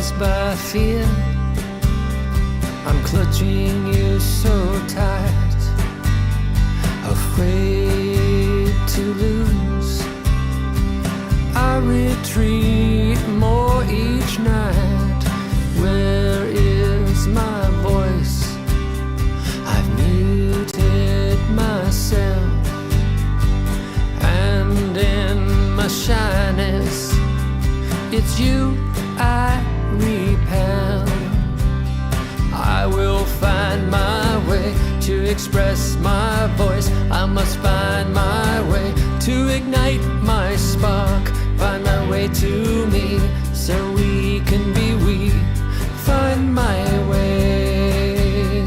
possessed by fear. I'm clutching you so tight, afraid to lose. I retreat more each night. Where is my voice? I've muted myself, and in my shyness, it's you I repel. I will find my way to express my voice. I must find my way to ignite my spark. Find my way to me, so we can be we. Find my way.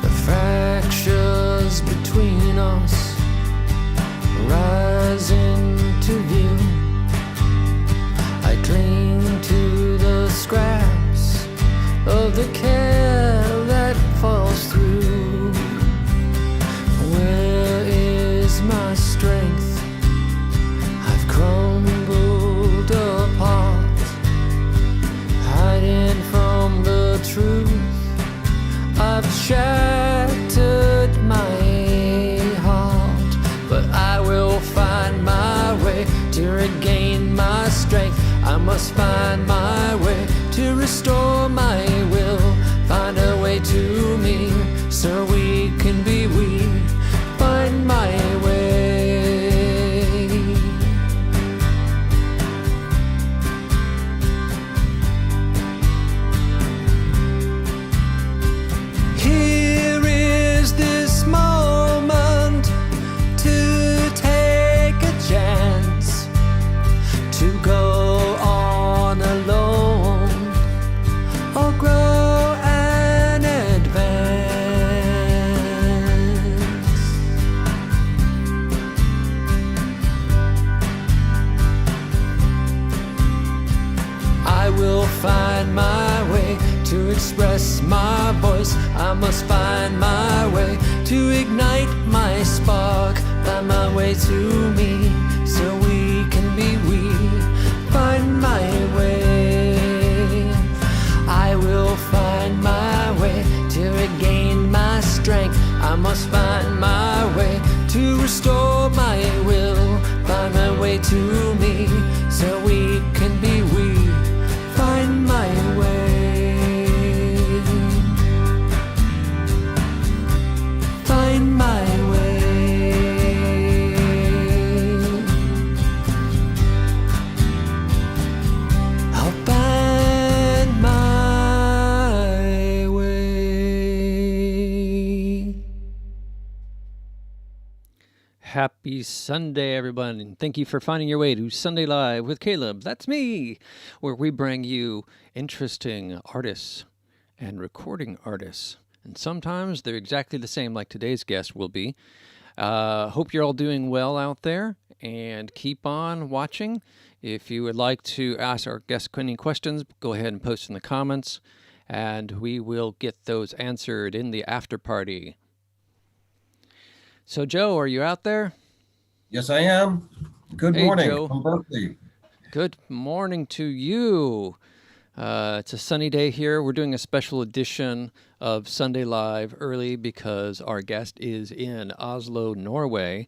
The fractures between us rise into view. I cling to the scraps of the care that falls through. Where is my strength? I've crumbled apart, hiding from the truth. I've shattered my heart, but I will find my way to regain my strength. I must find my way to restore my will. Find a way to me, so we can be we. Find my way. Here is this moment to take a chance, to go on alone or grow and advance. I will find my way to express my voice. I must find my way to ignite my spark. Find my way to me, so we can be we. Find my way. I will find my way to regain my strength. I must find my way to restore my will. Find my way to me, so we can be we. Find my way. Find my way. I'll find my way. Happy Sunday, everyone, and thank you for finding your way to Sunday Live with Caleb. That's me, where we bring you interesting artists and recording artists. And sometimes they're exactly the same, like today's guest will be. Hope you're all doing well out there, and keep on watching. If you would like to ask our guest any questions, go ahead and post in the comments, and we will get those answered in the after party. So, Joe, are you out there? Yes, I am. Good morning Joe. from Berkeley. Good morning to you. It's a sunny day here. We're doing a special edition of Sunday Live early because our guest is in Oslo, Norway.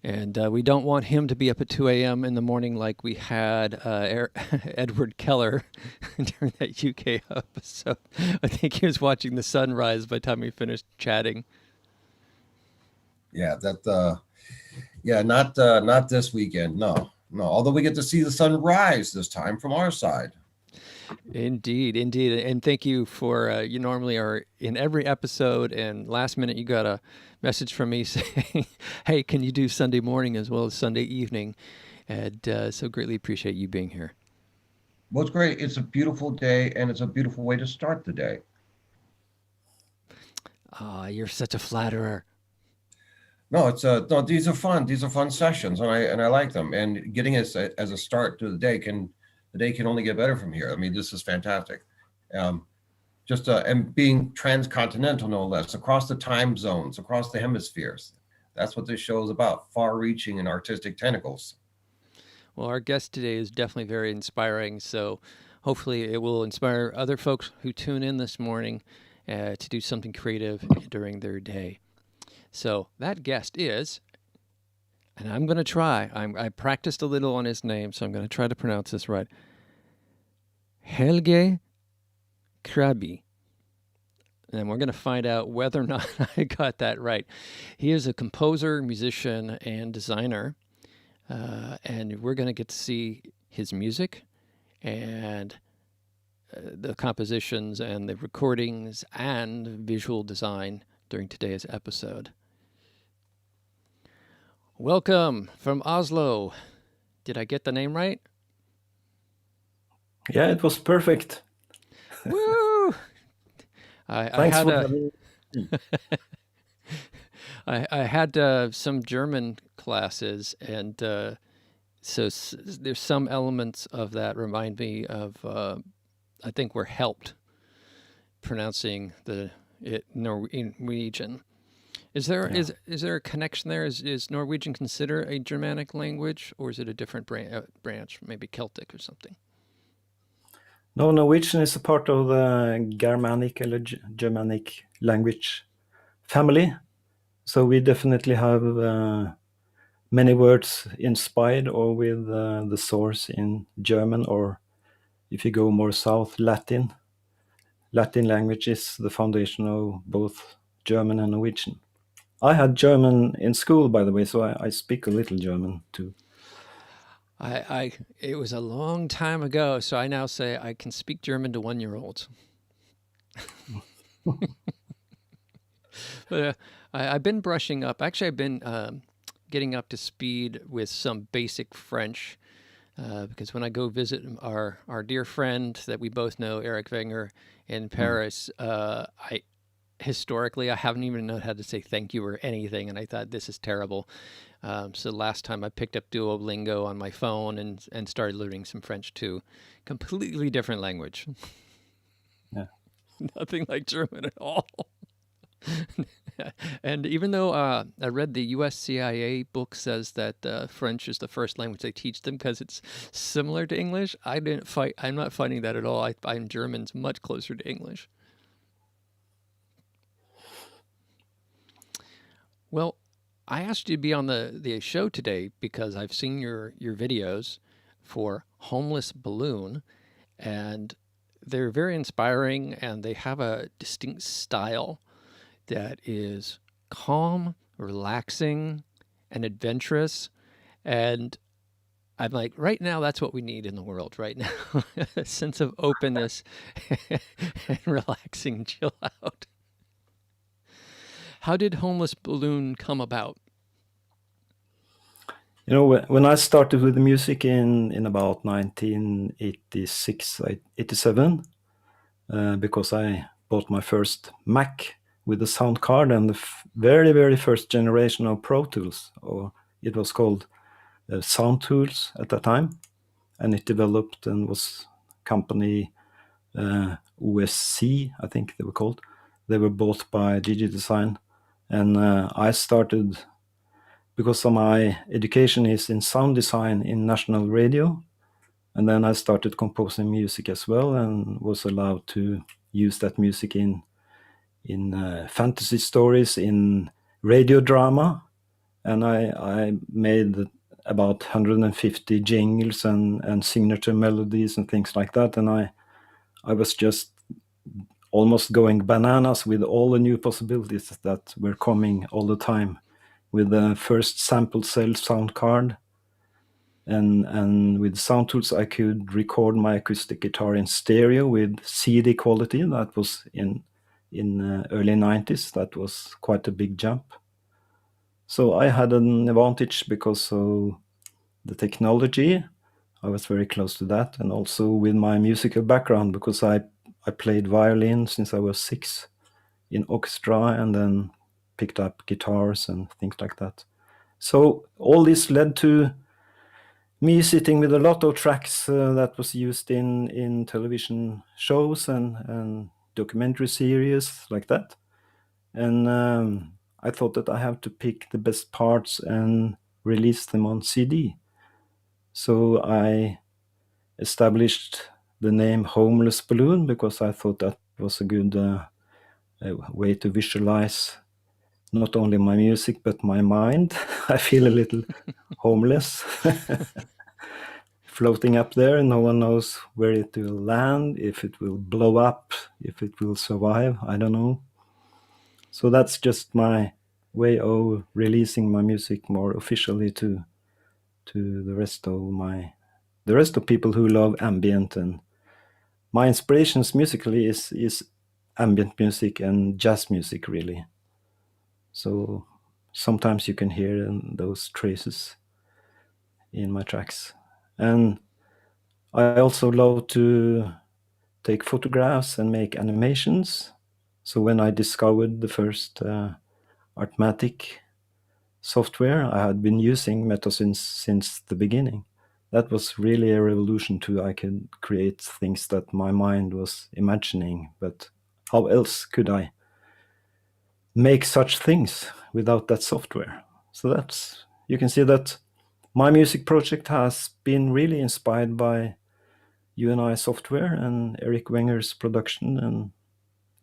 And we don't want him to be up at 2 a.m. in the morning like we had Edward Keller during that UK episode. I think he was watching the sunrise by the time we finished chatting. Yeah, not this weekend. No. Although we get to see the sun rise this time from our side. Indeed. And thank you for, you normally are in every episode, and last minute you got a message from me saying, hey, can you do Sunday morning as well as Sunday evening? And so greatly appreciate you being here. Well, it's great. It's a beautiful day, and it's a beautiful way to start the day. You're such a flatterer. No, these are fun. These are fun sessions, and I like them. And getting us as a start to the day can only get better from here. I mean, this is fantastic. And being transcontinental, no less, across the time zones, across the hemispheres. That's what this show is about, far-reaching and artistic tentacles. Well, our guest today is definitely very inspiring. So hopefully it will inspire other folks who tune in this morning to do something creative during their day. So that guest is, and I'm going to try, I practiced a little on his name, so I'm going to try to pronounce this right. Helge Krabye. And we're going to find out whether or not I got that right. He is a composer, musician, and designer. And we're going to get to see his music and the compositions and the recordings and visual design during today's episode. Welcome from Oslo. Did I get the name right? Yeah, it was perfect. Woo! Thanks for having me. I had some German classes, and so there's some elements of that remind me of, I think we're helped pronouncing it Norwegian. Is there is there a connection there? Is Norwegian considered a Germanic language, or is it a different branch, maybe Celtic or something? No, Norwegian is a part of the Germanic or Germanic language family. So we definitely have many words inspired or with the source in German, or if you go more south, Latin. Latin language is the foundation of both German and Norwegian. I had German in school, by the way, so I speak a little German too. It was a long time ago, so I now say I can speak German to 1-year-olds. But I've been brushing up. Actually, I've been getting up to speed with some basic French because when I go visit our dear friend that we both know, Eric Wenger, in Paris, historically, I haven't even known how to say thank you or anything, and I thought this is terrible. So last time I picked up Duolingo on my phone and started learning some French too. Completely different language. Yeah. Nothing like German at all. And even though I read the US CIA book says that French is the first language they teach them because it's similar to English, I'm not finding that at all. I find German's much closer to English. Well, I asked you to be on the show today because I've seen your videos for Homeless Balloon, and they're very inspiring, and they have a distinct style that is calm, relaxing, and adventurous. And I'm like, right now, that's what we need in the world right now. A sense of openness and relaxing, chill out. How did Homeless Balloon come about? You know, when I started with the music in about 1986, 87, because I bought my first Mac with a sound card and the very, very first generation of Pro Tools, or it was called Sound Tools at that time, and it developed and was company OSC, I think they were called. They were bought by DigiDesign, and I started because of my education is in sound design in national radio, and then I started composing music as well, and was allowed to use that music in fantasy stories, in radio drama, and I made about 150 jingles and signature melodies and things like that, and I was just almost going bananas with all the new possibilities that were coming all the time, with the first sample cell sound card, and with Sound Tools I could record my acoustic guitar in stereo with CD quality. That was in early 90s. That was quite a big jump. So I had an advantage because of the technology. I was very close to that, and also with my musical background, because I played violin since I was 6 in orchestra, and then picked up guitars and things like that. So all this led to me sitting with a lot of tracks that was used in television shows and documentary series like that. And I thought that I have to pick the best parts and release them on CD. So I established the name Homeless Balloon because I thought that was a good way to visualize not only my music but my mind. I feel a little homeless, floating up there, and no one knows where it will land, if it will blow up, if it will survive. I don't know. So that's just my way of releasing my music more officially to the rest of people who love ambient. And my inspirations musically is ambient music and jazz music, really. So sometimes you can hear those traces in my tracks. And I also love to take photographs and make animations. So when I discovered the first Artmatic software, I had been using metasynth since the beginning. That was really a revolution too. I could create things that my mind was imagining, but how else could I make such things without that software? So that's, you can see that my music project has been really inspired by UNI software and Eric Wenger's production, and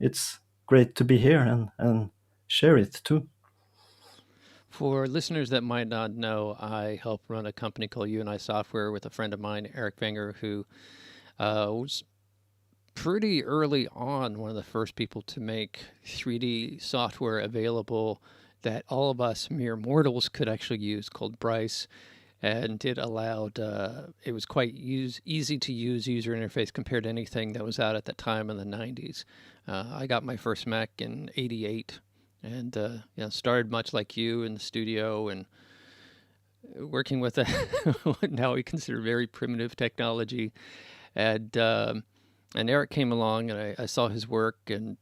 it's great to be here and share it too. For listeners that might not know, I help run a company called UNI Software with a friend of mine, Eric Wenger, who was pretty early on one of the first people to make 3D software available that all of us mere mortals could actually use, called Bryce. And it allowed, it was quite easy to use user interface compared to anything that was out at the time in the 90s. I got my first Mac in '88 and started much like you in the studio and working with what now we consider very primitive technology. And Eric came along, and I saw his work, and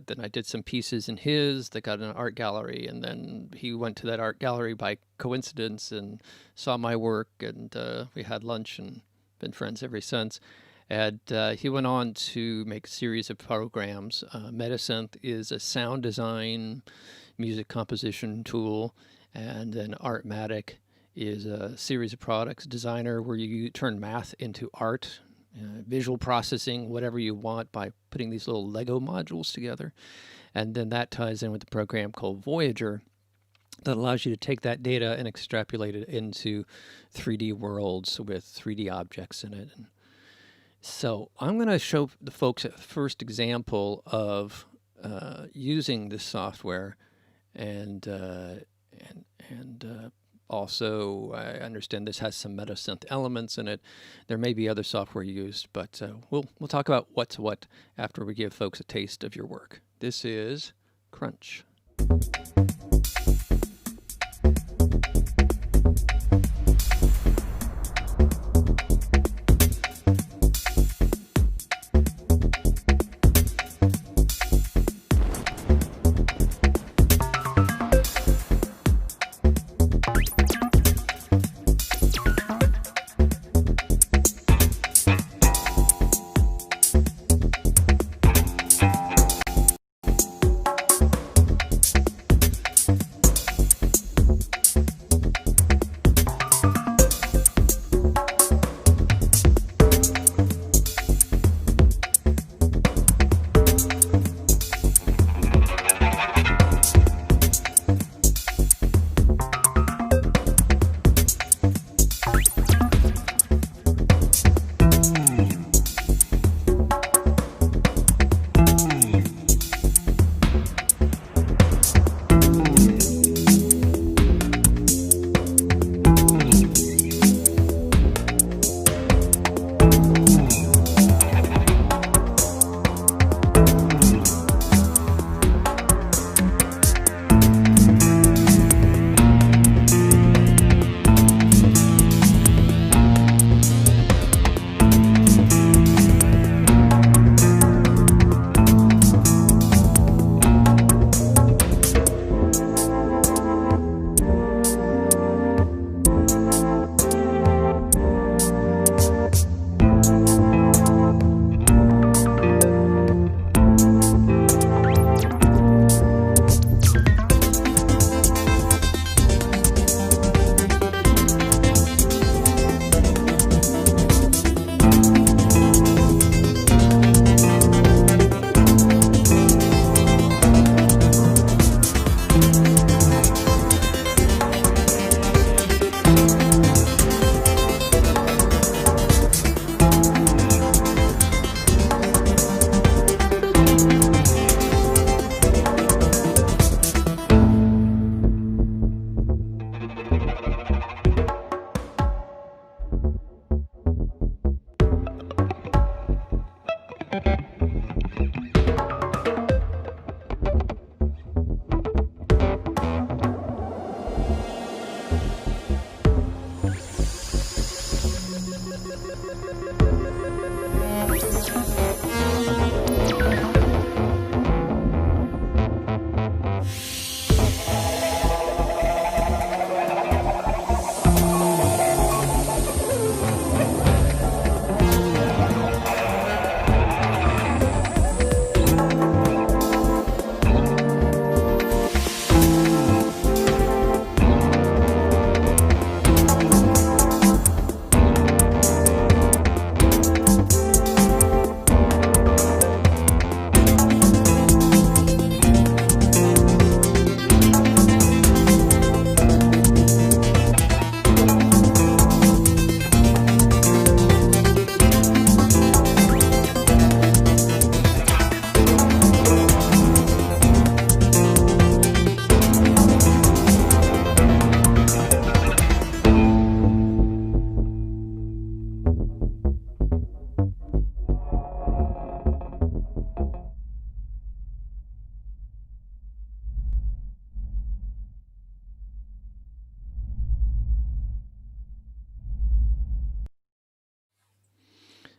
then I did some pieces in his that got in an art gallery, and then he went to that art gallery by coincidence and saw my work, and we had lunch and been friends ever since. And he went on to make a series of programs. Metasynth is a sound design, music composition tool, and then Artmatic is a series of products. Designer, where you turn math into art. Visual processing, whatever you want, by putting these little Lego modules together. And then that ties in with the program called Voyager that allows you to take that data and extrapolate it into 3D worlds with 3D objects in it. And so I'm going to show the folks a first example of using this software, and also, I understand this has some metasynth elements in it. There may be other software used, but we'll talk about what's what after we give folks a taste of your work. This is Crunch.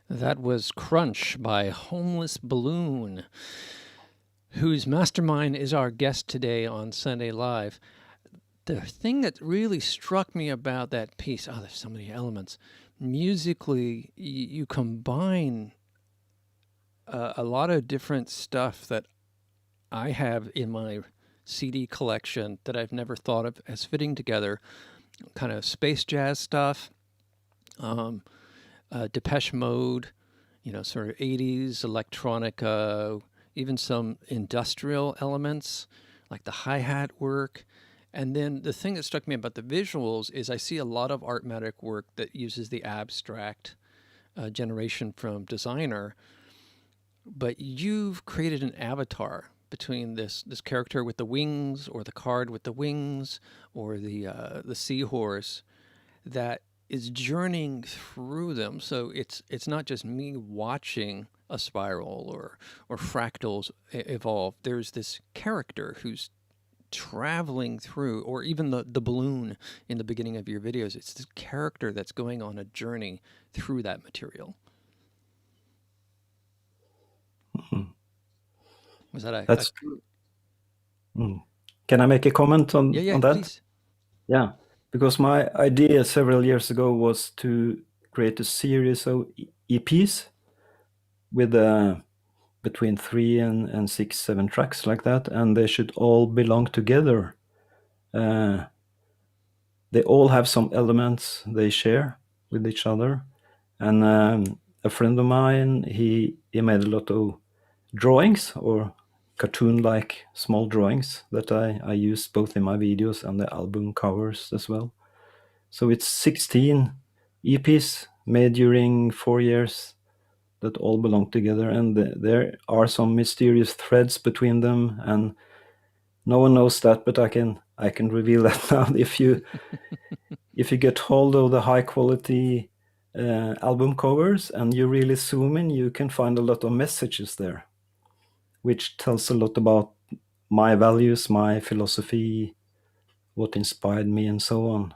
That was Crunch by Homeless Balloon, whose mastermind is our guest today on Sunday Live. The thing that really struck me about that piece, there's so many elements. Musically, you combine a lot of different stuff that I have in my CD collection that I've never thought of as fitting together. Kind of space jazz stuff, Depeche Mode, sort of 80s electronica, even some industrial elements like the hi-hat work. And then the thing that struck me about the visuals is I see a lot of Artmatic work that uses the abstract generation from Designer, but you've created an avatar between this character with the wings, or the card with the wings, or the seahorse that is journeying through them. So it's not just me watching a spiral or fractals evolve. There's this character who's traveling through, or even the balloon in the beginning of your videos. It's this character that's going on a journey through that material. Mm-hmm. Was that That's true. Can I make a comment on that? Please. Yeah, because my idea several years ago was to create a series of EPs with between 3 and 6, 7 tracks like that, and they should all belong together. They all have some elements they share with each other. And a friend of mine, he made a lot of drawings, or cartoon-like small drawings that I use both in my videos and the album covers as well. So it's 16 EPs made during 4 years that all belong together, and there are some mysterious threads between them, and no one knows that, but I can reveal that now. If you get hold of the high quality album covers and you really zoom in, you can find a lot of messages there, which tells a lot about my values, my philosophy, what inspired me, and so on.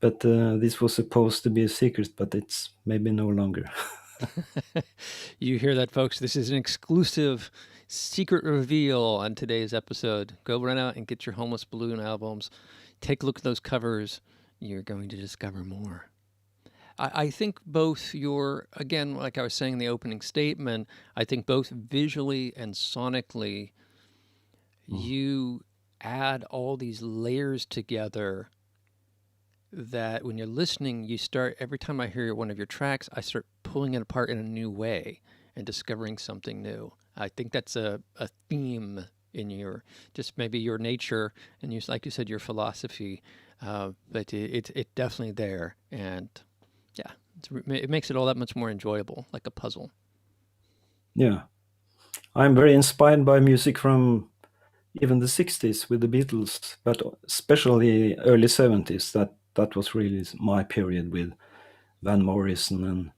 But this was supposed to be a secret, but it's maybe no longer. You hear that, folks? This is an exclusive secret reveal on today's episode. Go run out and get your Homeless Balloon albums. Take a look at those covers. You're going to discover more. I think both again, like I was saying in the opening statement, I think both visually and sonically, you add all these layers together that when you're listening, every time I hear one of your tracks, I start pulling it apart in a new way and discovering something new. I think that's a theme in maybe your nature, and like you said, your philosophy, but it's definitely there. And yeah, it makes it all that much more enjoyable, like a puzzle. Yeah. I'm very inspired by music from even the 60s with the Beatles, but especially early 70s. That was really my period with Van Morrison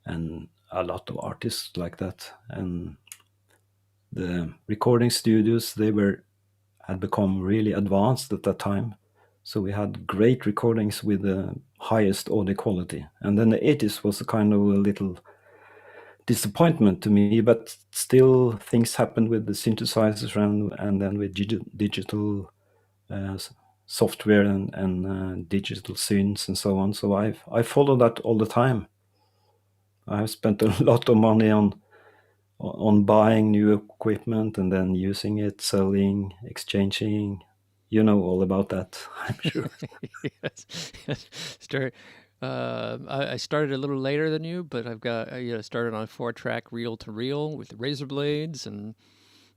and a lot of artists like that, and the recording studios, had become really advanced at that time. So we had great recordings with the highest audio quality. And then the 80s was a kind of a little disappointment to me, but still things happened with the synthesizers and then with digital software and digital synths and so on. So I follow that all the time. I have spent a lot of money on buying new equipment and then using it, selling, exchanging. You know all about that, I'm sure. Yes, yes. I started a little later than you, but I've got started on 4-track reel to reel with razor blades, and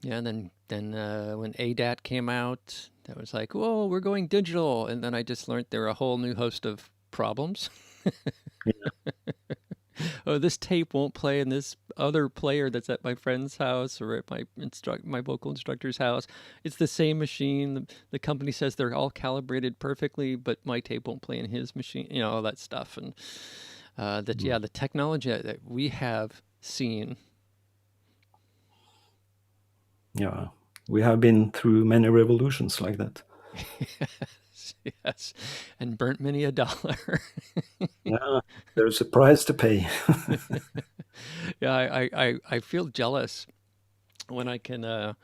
yeah, and then when ADAT came out, that was like, whoa, we're going digital, and then I just learned there were a whole new host of problems. Oh, this tape won't play in this other player that's at my friend's house or at my vocal instructor's house. It's the same machine. The company says they're all calibrated perfectly, but my tape won't play in his machine. You know, all that stuff. And the technology that we have seen. Yeah, we have been through many revolutions like that. Yes, and burnt many a dollar. Yeah, there's a price to pay. Yeah, I feel jealous when I can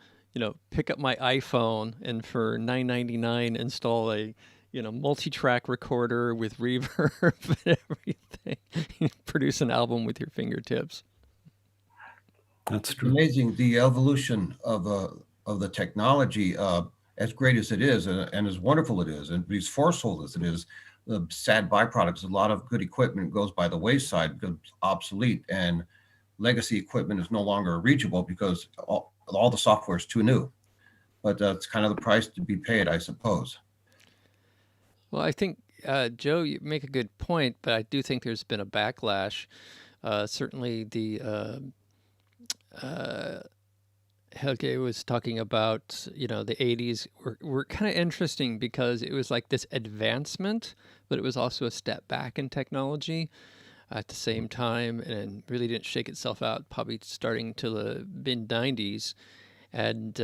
pick up my iPhone and for $9.99 install a multi-track recorder with reverb and everything. Produce an album with your fingertips. That's It's true. amazing the evolution of the technology, as great as it is, and as wonderful it is, and as forceful as it is. The sad byproducts: a lot of good equipment goes by the wayside, becomes obsolete, and legacy equipment is no longer reachable because all the software is too new. But that's kind of the price to be paid, I suppose. Well, I think, Joe, you make a good point, but I do think there's been a backlash. Certainly Helge was talking about, the 80s were kind of interesting because it was like this advancement, but it was also a step back in technology at the same time, and really didn't shake itself out, probably starting to the mid-90s. And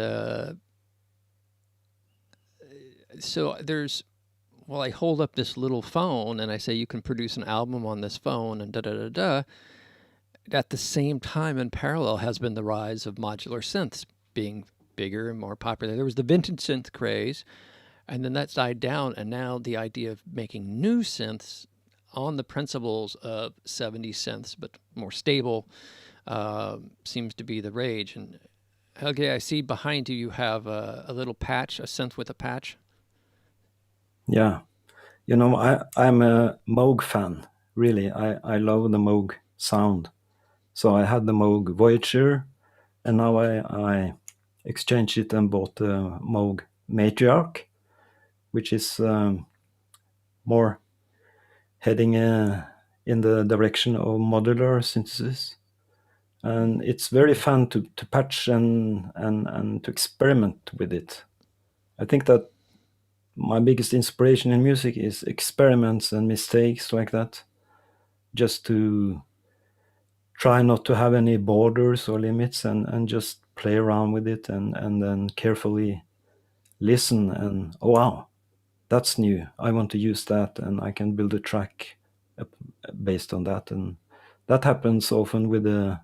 so I hold up this little phone and I say, you can produce an album on this phone and da-da-da-da. At the same time, in parallel, has been the rise of modular synths being bigger and more popular. There was the vintage synth craze, and then that died down, and now the idea of making new synths on the principles of 70s synths, but more stable, seems to be the rage. And Helge, I see behind you, you have a little patch, a synth with a patch. Yeah. I'm a Moog fan, really. I love the Moog sound. So I had the Moog Voyager, and now I exchanged it and bought the Moog Matriarch, which is more heading in the direction of modular synthesis. And it's very fun to patch and to experiment with it. I think that my biggest inspiration in music is experiments and mistakes like that, just to try not to have any borders or limits and just play around with it and then carefully listen and, oh wow, that's new, I want to use that, and I can build a track based on that. And that happens often with the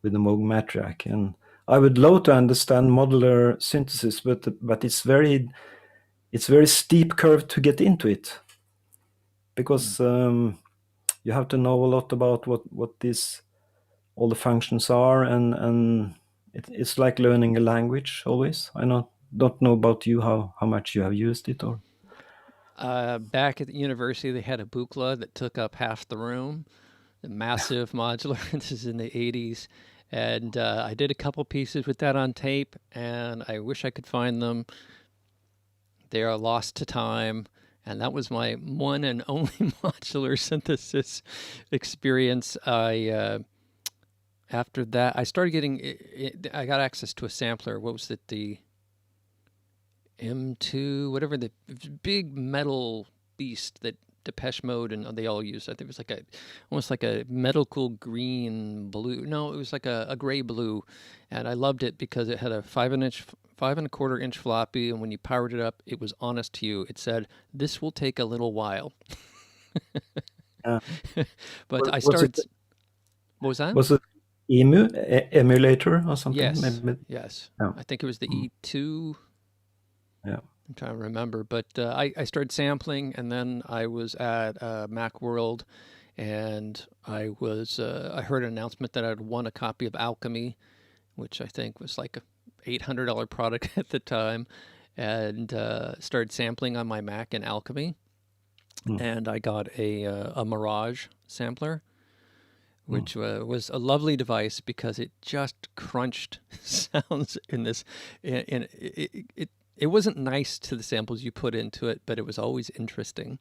Moog Matriarch. And I would love to understand modular synthesis, but it's very steep curve to get into it, because you have to know a lot about what all the functions are, and it's like learning a language always. I don't know about you, how much you have used it, or Back at the university, they had a Buchla that took up half the room, the massive modular. This is in the 80s. And I did a couple pieces with that on tape, and I wish I could find them. They are lost to time. And that was my one and only modular synthesis experience. After that, I started I got access to a sampler. What was it? The M2, whatever, the big metal beast that Depeche Mode, and they all used. I think it was like almost like a medical green blue. No, it was like a gray blue, and I loved it because it had a 5.25 inch floppy, and when you powered it up, it was honest to you. It said, "This will take a little while." Yeah. But I Was started. it What was that? was it emulator or something? Yes. Maybe. Yes. Yeah. I think it was the E2. Yeah. I'm trying to remember, but I started sampling, and then I was at Macworld, and I heard an announcement that I'd won a copy of Alchemy, which I think was like a $800 product at the time, and started sampling on my Mac in Alchemy, and I got a Mirage sampler, which was a lovely device because it just crunched sounds in this, and it wasn't nice to the samples you put into it, but it was always interesting.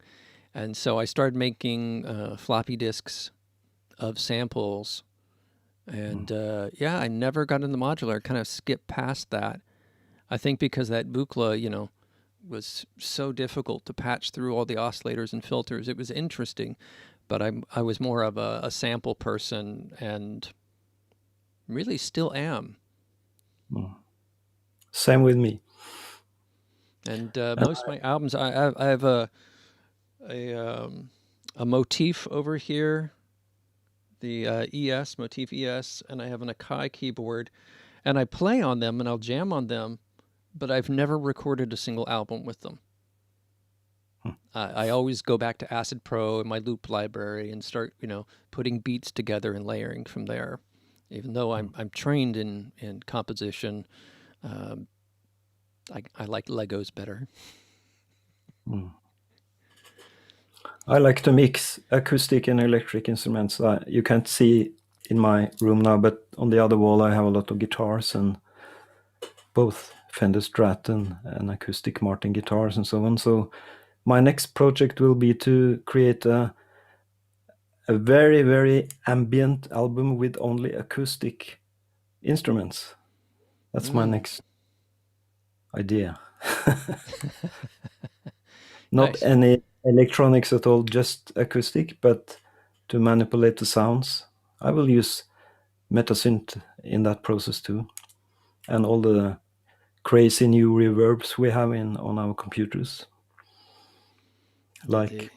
And so I started making floppy disks of samples. And yeah, I never got into modular. I kind of skipped past that. I think because that Buchla, was so difficult to patch through all the oscillators and filters. It was interesting, but I was more of a sample person, and really still am. Same with me. And most of my albums, I have a motif over here, the ES, motif ES, and I have an Akai keyboard, and I play on them and I'll jam on them, but I've never recorded a single album with them. I always go back to Acid Pro and my loop library and start, putting beats together and layering from there. Even though I'm trained in composition, I like Legos better. I like to mix acoustic and electric instruments. You can't see in my room now, but on the other wall I have a lot of guitars, and both Fender Strat and acoustic Martin guitars and so on. So my next project will be to create a very, very ambient album with only acoustic instruments. That's my next idea. Not Nice. any electronics at all, just acoustic, but to manipulate the sounds. I will use metasynth in that process too, and all the crazy new reverbs we have on our computers. Like,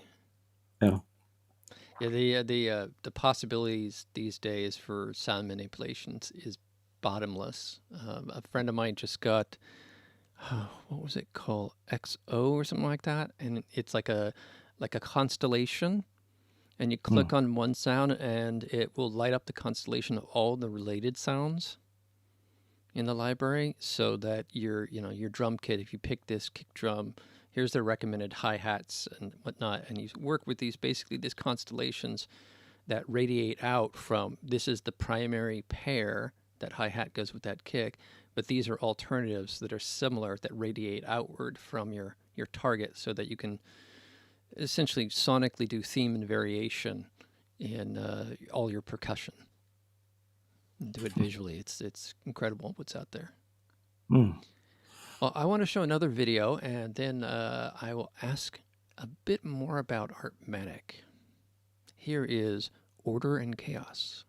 Yeah, the possibilities these days for sound manipulations is bottomless. A friend of mine just got, what was it called, XO or something like that, and it's like a constellation, and you click on one sound and it will light up the constellation of all the related sounds in the library, so that your drum kit, if you pick this kick drum, here's the recommended hi-hats and whatnot, and you work with these constellations that radiate out from, this is the primary pair, that hi-hat goes with that kick, but these are alternatives that are similar that radiate outward from your target, so that you can essentially sonically do theme and variation in all your percussion. And do it visually. It's incredible what's out there. Well, I want to show another video, and then I will ask a bit more about Artmatic. Here is Order and Chaos.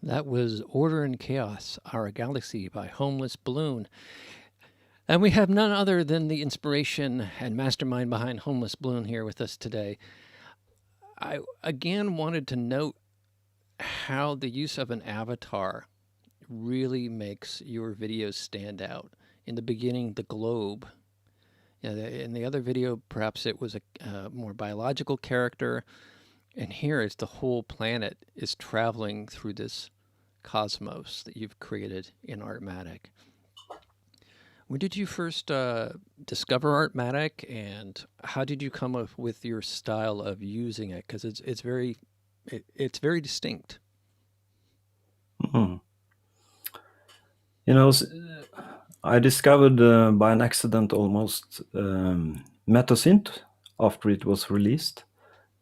That was Order and Chaos, Our Galaxy by Homeless Balloon. And we have none other than the inspiration and mastermind behind Homeless Balloon here with us today. I again wanted to note how the use of an avatar really makes your videos stand out. In the beginning, the globe. In the other video, perhaps it was a more biological character. And here it's the whole planet is traveling through this cosmos that you've created in Artmatic. When did you first discover Artmatic, and how did you come up with your style of using it? Because it's very distinct. Mhm. You know, I discovered by an accident almost metasynth after it was released,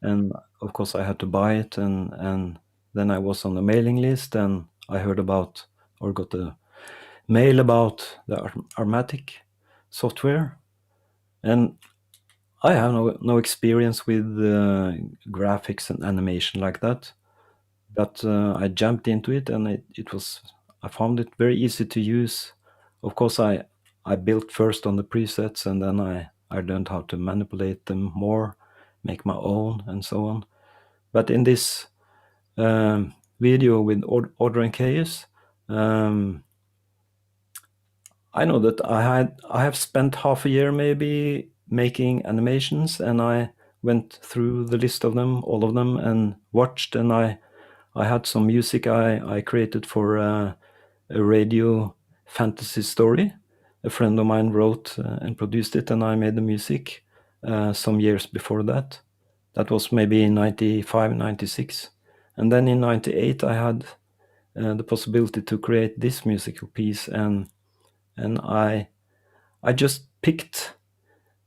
and of course I had to buy it, and then I was on the mailing list, and I heard about or got a mail about the Artmatic software, and I have no experience with graphics and animation like that, but I jumped into it, and I found it very easy to use. Of course, I built first on the presets, and then I learned how to manipulate them more, make my own, and so on. But in this video with Order and Chaos, I know that I have spent half a year maybe making animations, and I went through the list of them, all of them, and watched, and I had some music I created for a radio fantasy story. A friend of mine wrote and produced it, and I made the music some years before that. That was maybe in 95, 96. And then in 98, I had the possibility to create this musical piece, and I just picked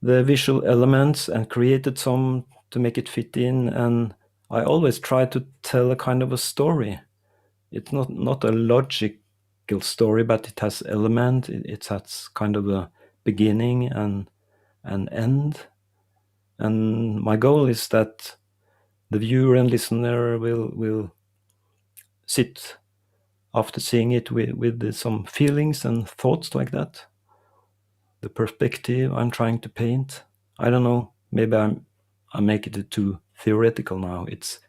the visual elements and created some to make it fit in, and I always try to tell a kind of a story. It's not a logical story, but it has element. It has kind of a beginning and an end. And my goal is that the viewer and listener will sit after seeing it with some feelings and thoughts like that. The perspective I'm trying to paint. I don't know. Maybe I make it too theoretical now. It's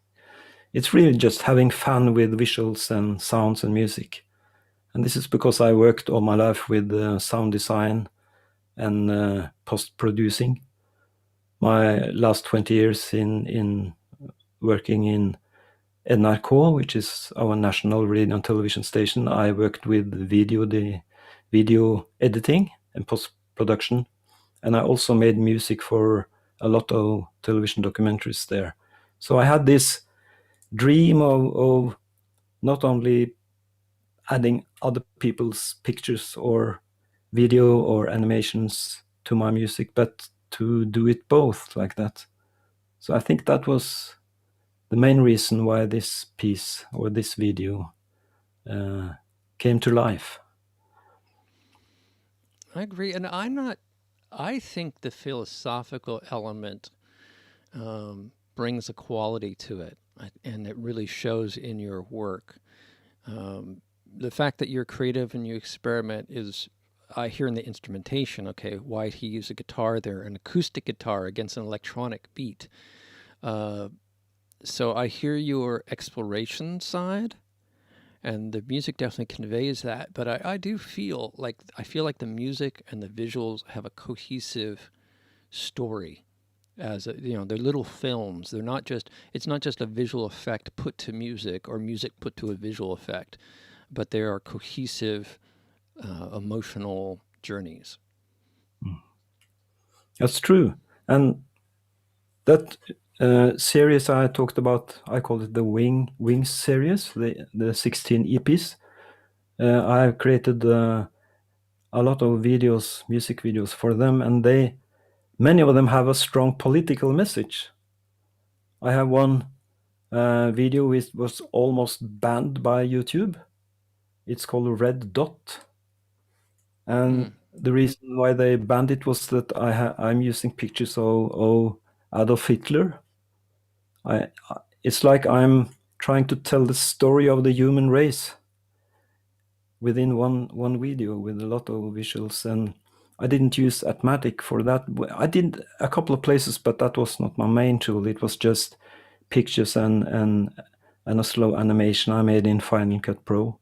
really just having fun with visuals and sounds and music. And this is because I worked all my life with sound design and post-producing. My last 20 years in working in NRK, which is our national radio and television station, I worked with the video editing and post-production. And I also made music for a lot of television documentaries there. So I had this dream of not only adding other people's pictures or video or animations to my music, but to do it both like that. So I think that was the main reason why this piece or this video came to life. I agree, and I think the philosophical element brings a quality to it, and it really shows in your work. The fact that you're creative and you experiment is, I hear in the instrumentation, okay, why'd he use a guitar there, an acoustic guitar against an electronic beat? So I hear your exploration side, and the music definitely conveys that, but I do feel like the music and the visuals have a cohesive story. As they're little films. It's not just a visual effect put to music or music put to a visual effect, but they are cohesive emotional journeys. That's true. And that series I talked about, I call it the Wings series, the 16 EPs. I created a lot of music videos for them, and many of them have a strong political message. I have one video which was almost banned by YouTube. It's called Red Dot. And the reason why they banned it was that I'm using pictures of Adolf Hitler. It's like I'm trying to tell the story of the human race within one video with a lot of visuals. And I didn't use Atmatic for that. I did a couple of places, but that was not my main tool. It was just pictures and a slow animation I made in Final Cut Pro.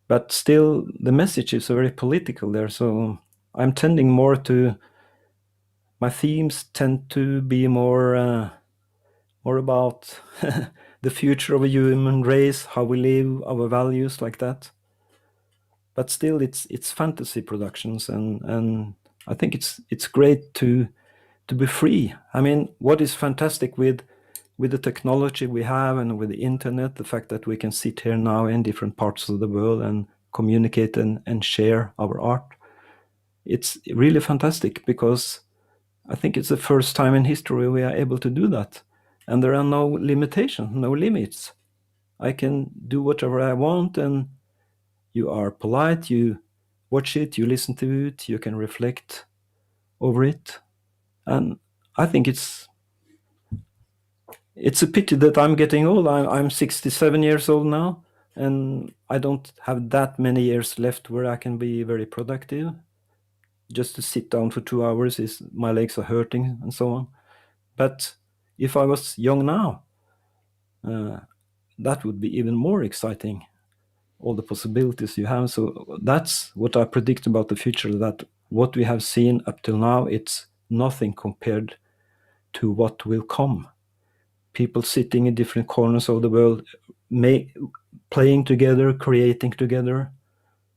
But still, the message is very political there. So I'm tending more to, my themes tend to be more about the future of a human race, how we live, our values, like that. But still, it's fantasy productions, and I think it's great to be free. I mean, what is fantastic with the technology we have and with the internet, the fact that we can sit here now in different parts of the world and communicate and share our art, it's really fantastic, because I think it's the first time in history we are able to do that, and there are no limitations, no limits. I can do whatever I want, and you are polite, you watch it, you listen to it, you can reflect over it. And I think it's a pity that I'm getting old. I'm 67 years old now, and I don't have that many years left where I can be very productive. Just to sit down for 2 hours, my legs are hurting and so on. But if I was young now, that would be even more exciting, all the possibilities you have. So that's what I predict about the future, that what we have seen up till now, it's nothing compared to what will come. People sitting in different corners of the world, playing together, creating together.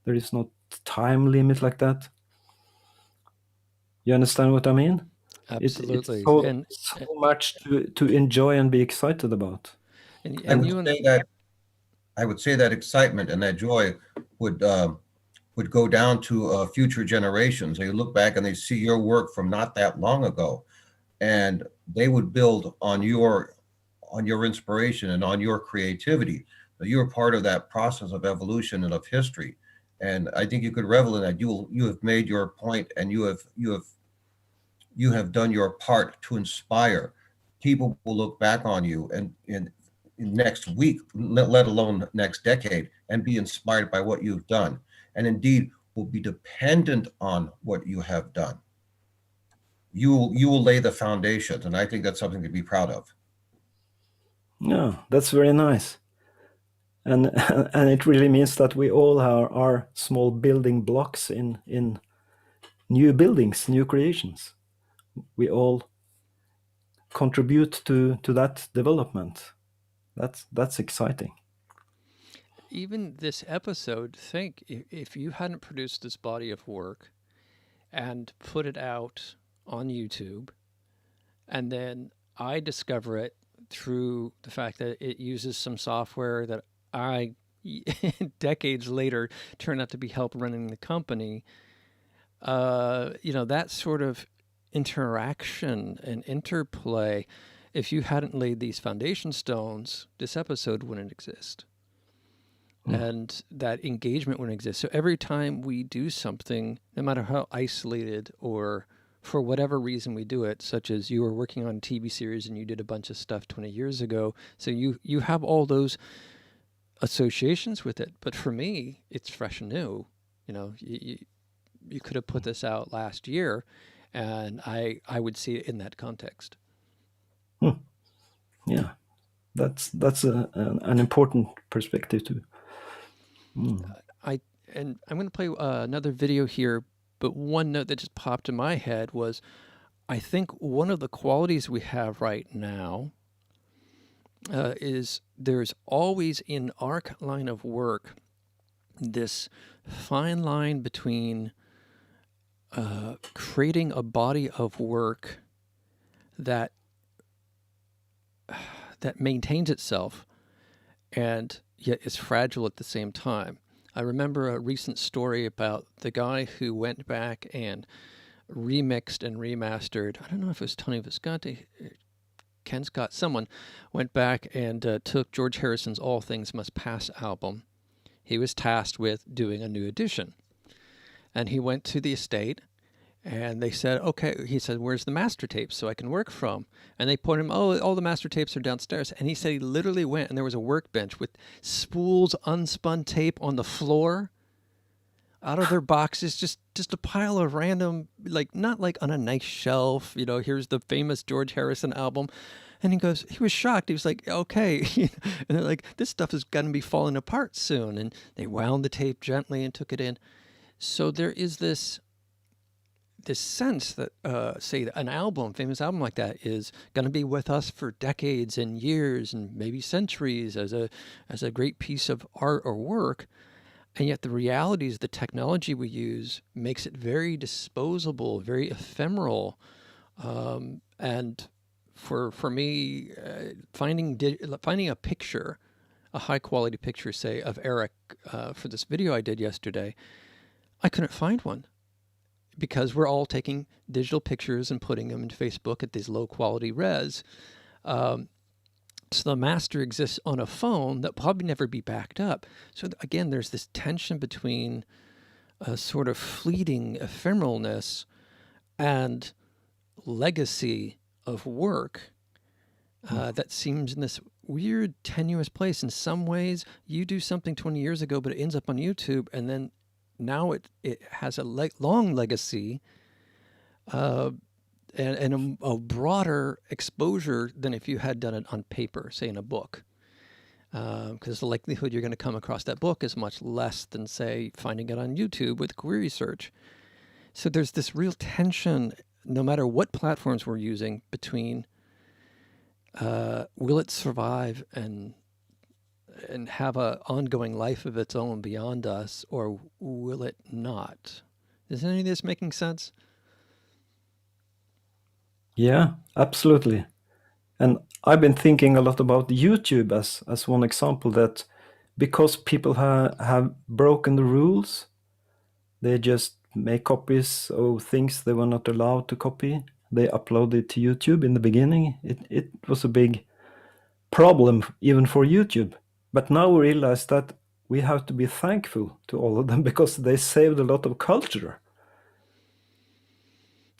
There is no time limit like that. You understand what I mean? Absolutely. It's so much to enjoy and be excited about. I would say that excitement and that joy would go down to future generations. They look back and they see your work from not that long ago, and they would build on your inspiration and on your creativity. You're part of that process of evolution and of history, and I think you could revel in that. You have made your point, and you have done your part to inspire. People will look back on you and in next week, let alone next decade, and be inspired by what you've done, and indeed will be dependent on what you have done. You will lay the foundations, and I think that's something to be proud of. Yeah, that's very nice. And it really means that we all are small building blocks in new buildings, new creations. We all contribute to that development. That's exciting. Even this episode, think if you hadn't produced this body of work and put it out on YouTube, and then I discover it through the fact that it uses some software that I decades later turned out to be help running the company, that sort of interaction and interplay, if you hadn't laid these foundation stones, this episode wouldn't exist. And that engagement wouldn't exist. So every time we do something, no matter how isolated or for whatever reason we do it, such as you were working on a TV series and you did a bunch of stuff 20 years ago, so you have all those associations with it. But for me, it's fresh and new. You could have put this out last year, and I would see it in that context. Yeah, that's an important perspective too. I'm going to play another video here, but one note that just popped in my head was, I think one of the qualities we have right now is there's always in our line of work this fine line between creating a body of work that maintains itself and yet is fragile at the same time. I remember a recent story about the guy who went back and remixed and remastered. I don't know if it was Tony Visconti, Ken Scott, someone went back and took George Harrison's All Things Must Pass album. He was tasked with doing a new edition. And he went to the estate And they said, okay, he said, where's the master tapes so I can work from? And they pointed him, oh, all the master tapes are downstairs. And he said he literally went and there was a workbench with spools, unspun tape on the floor out of their boxes, just a pile of random, like, not like on a nice shelf, here's the famous George Harrison album. And he was shocked. He was like, okay. And they're like, this stuff is going to be falling apart soon. And they wound the tape gently and took it in. So there is this sense that, say, an album, famous album like that, is going to be with us for decades and years and maybe centuries as a great piece of art or work. And yet the reality is the technology we use makes it very disposable, very ephemeral. And for me, finding a picture, a high quality picture, say, of Eric for this video I did yesterday, I couldn't find one because we're all taking digital pictures and putting them into Facebook at these low quality res. So the master exists on a phone that probably never be backed up. So again, there's this tension between a sort of fleeting ephemeralness and legacy of work that seems in this weird tenuous place. In some ways, you do something 20 years ago, but it ends up on YouTube, and then now it has a long legacy and a broader exposure than if you had done it on paper, say in a book. Because the likelihood you're going to come across that book is much less than, say, finding it on YouTube with query search. So there's this real tension, no matter what platforms we're using, between will it survive and have an ongoing life of its own beyond us, or will it not? Is any of this making sense? Yeah, absolutely. And I've been thinking a lot about YouTube as one example, that because people have broken the rules, they just make copies of things they were not allowed to copy. They upload it to YouTube. In the beginning, it was a big problem even for YouTube. But now we realize that we have to be thankful to all of them because they saved a lot of culture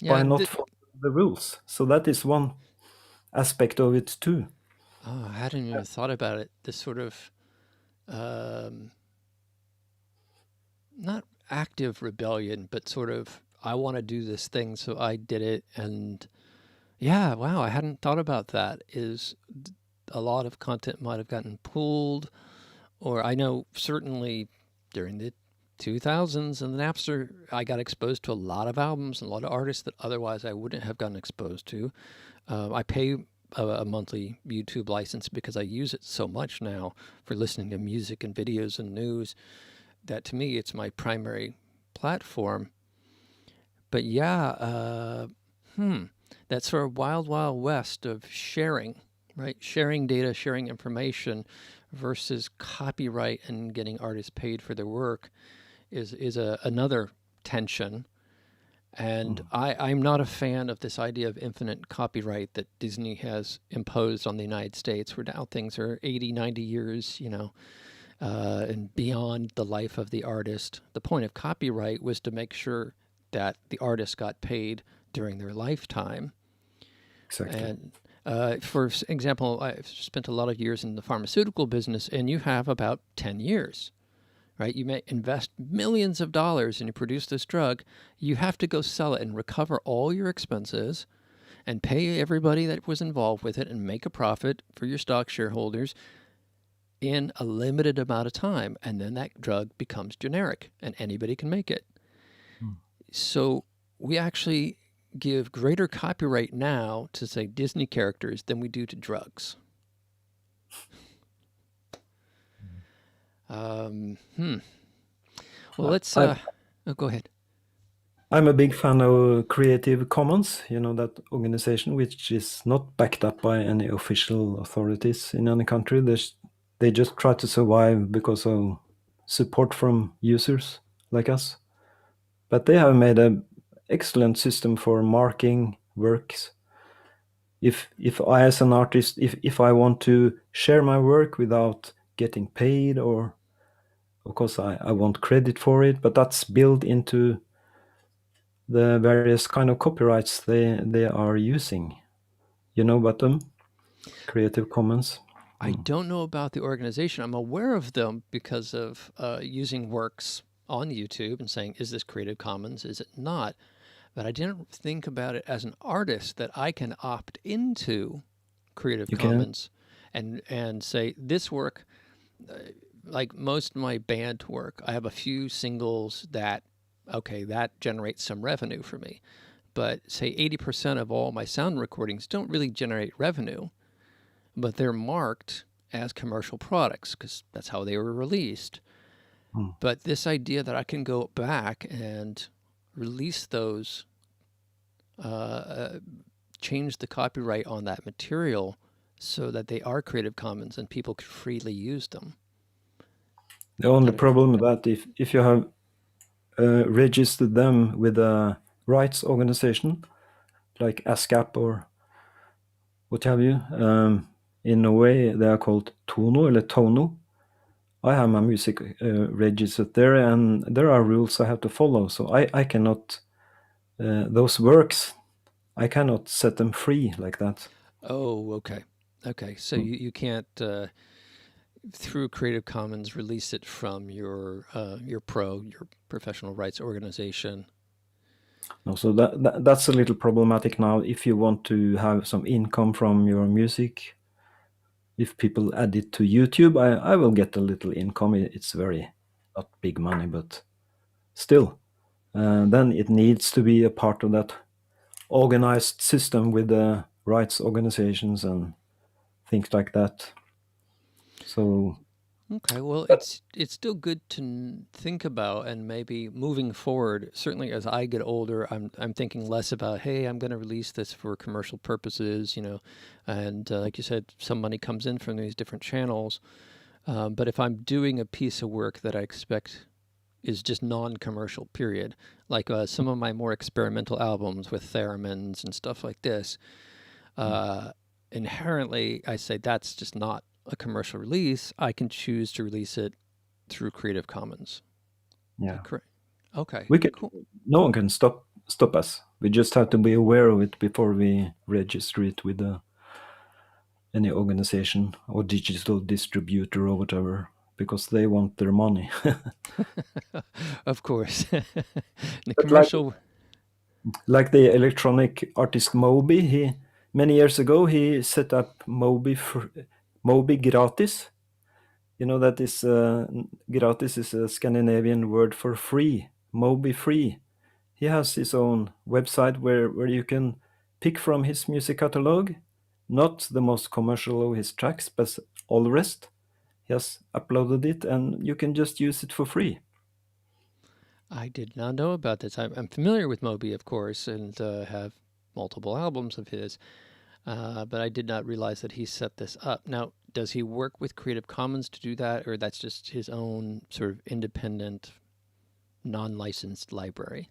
by not following the rules. So that is one aspect of it too. Oh, I hadn't even thought about it. This sort of not active rebellion, but sort of, I want to do this thing, so I did it. And yeah, wow, I hadn't thought about that. Is a lot of content might have gotten pulled, or I know certainly during the 2000s and the Napster, I got exposed to a lot of albums and a lot of artists that otherwise I wouldn't have gotten exposed to. I pay a monthly YouTube license because I use it so much now for listening to music and videos and news that to me it's my primary platform. But yeah, that sort of wild, wild west of sharing, right? Sharing data, sharing information versus copyright and getting artists paid for their work is another tension. And I'm not a fan of this idea of infinite copyright that Disney has imposed on the United States, where now things are 80, 90 years, and beyond the life of the artist. The point of copyright was to make sure that the artist got paid during their lifetime. Exactly. And for example, I've spent a lot of years in the pharmaceutical business, and you have about 10 years. Right? You may invest millions of dollars and you produce this drug. You have to go sell it and recover all your expenses and pay everybody that was involved with it and make a profit for your stock shareholders in a limited amount of time. And then that drug becomes generic and anybody can make it. So we actually give greater copyright now to, say, Disney characters than we do to drugs. Well, let's go ahead. I'm a big fan of Creative Commons, that organization, which is not backed up by any official authorities in any country. They just try to survive because of support from users like us. But they have made an excellent system for marking works. If I, as an artist, if I want to share my work without getting paid, or of course I want credit for it, but that's built into the various kind of copyrights they are using. You know about them? Creative Commons. I don't know about the organization. I'm aware of them because of using works on YouTube and saying, is this Creative Commons? Is it not? But I didn't think about it as an artist that I can opt into Creative You can. Commons and say this work, like most of my band work, I have a few singles that, okay, that generates some revenue for me. But say 80% of all my sound recordings don't really generate revenue, but they're marked as commercial products because that's how they were released. But this idea that I can go back and release those, change the copyright on that material so that they are Creative Commons and people could freely use them. The only problem with that, if you have registered them with a rights organization like ASCAP or what have you, in a way they are called Tono or Tono. I have my music registered there, and there are rules I have to follow. So I cannot, those works, I cannot set them free like that. Oh, okay. Okay. So you can't, through Creative Commons, release it from your professional rights organization. No, so that's a little problematic now. If you want to have some income from your music, if people add it to YouTube, I will get a little income. It's very not big money, but still. Then it needs to be a part of that organized system with the rights organizations and things like that. So Okay, well, it's still good to think about, and maybe moving forward. Certainly, as I get older, I'm thinking less about, hey, I'm going to release this for commercial purposes, you know, and like you said, some money comes in from these different channels. But if I'm doing a piece of work that I expect is just non-commercial, period, like some of my more experimental albums with theremins and stuff like this, inherently, I say that's just not a commercial release. I can choose to release it through Creative Commons. yeah, Correct. Okay. we can. Cool. No one can stop us. We just have to be aware of it before we register it with any organization or digital distributor or whatever, because they want their money. Of course. The But commercial. like the electronic artist Moby, many years ago he set up Moby gratis. You know that is gratis is a Scandinavian word for free. Moby free. He has his own website where you can pick from his music catalog, not the most commercial of his tracks, but all the rest. He has uploaded it, and you can just use it for free. I did not know about this. I'm familiar with Moby, of course, and have multiple albums of his, but I did not realize that he set this up. Now, does he work with Creative Commons to do that, or that's just his own sort of independent, non-licensed library?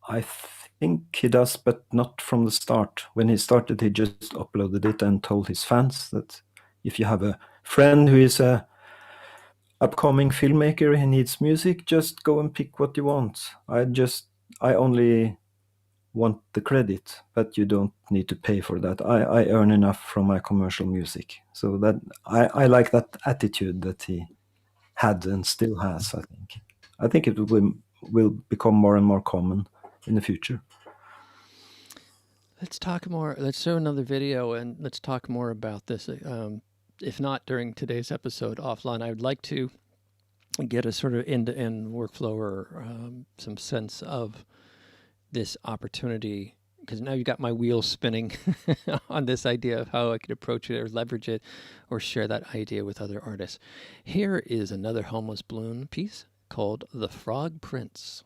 I think he does, but not from the start. When he started, he just uploaded it and told his fans that if you have a friend who is a upcoming filmmaker, he needs music, just go and pick what you want. I only want the credit, but you don't need to pay for that. I earn enough from my commercial music. So that I like that attitude that he had and still has, I think it will become more and more common in the future. Let's talk more. Let's show another video and let's talk more about this. If not during today's episode offline, I would like to get a sort of end-to-end workflow or some sense of this opportunity, because now you've got my wheels spinning on this idea of how I could approach it or leverage it or share that idea with other artists. Here is another Homeless Balloon piece called The Frog Prince.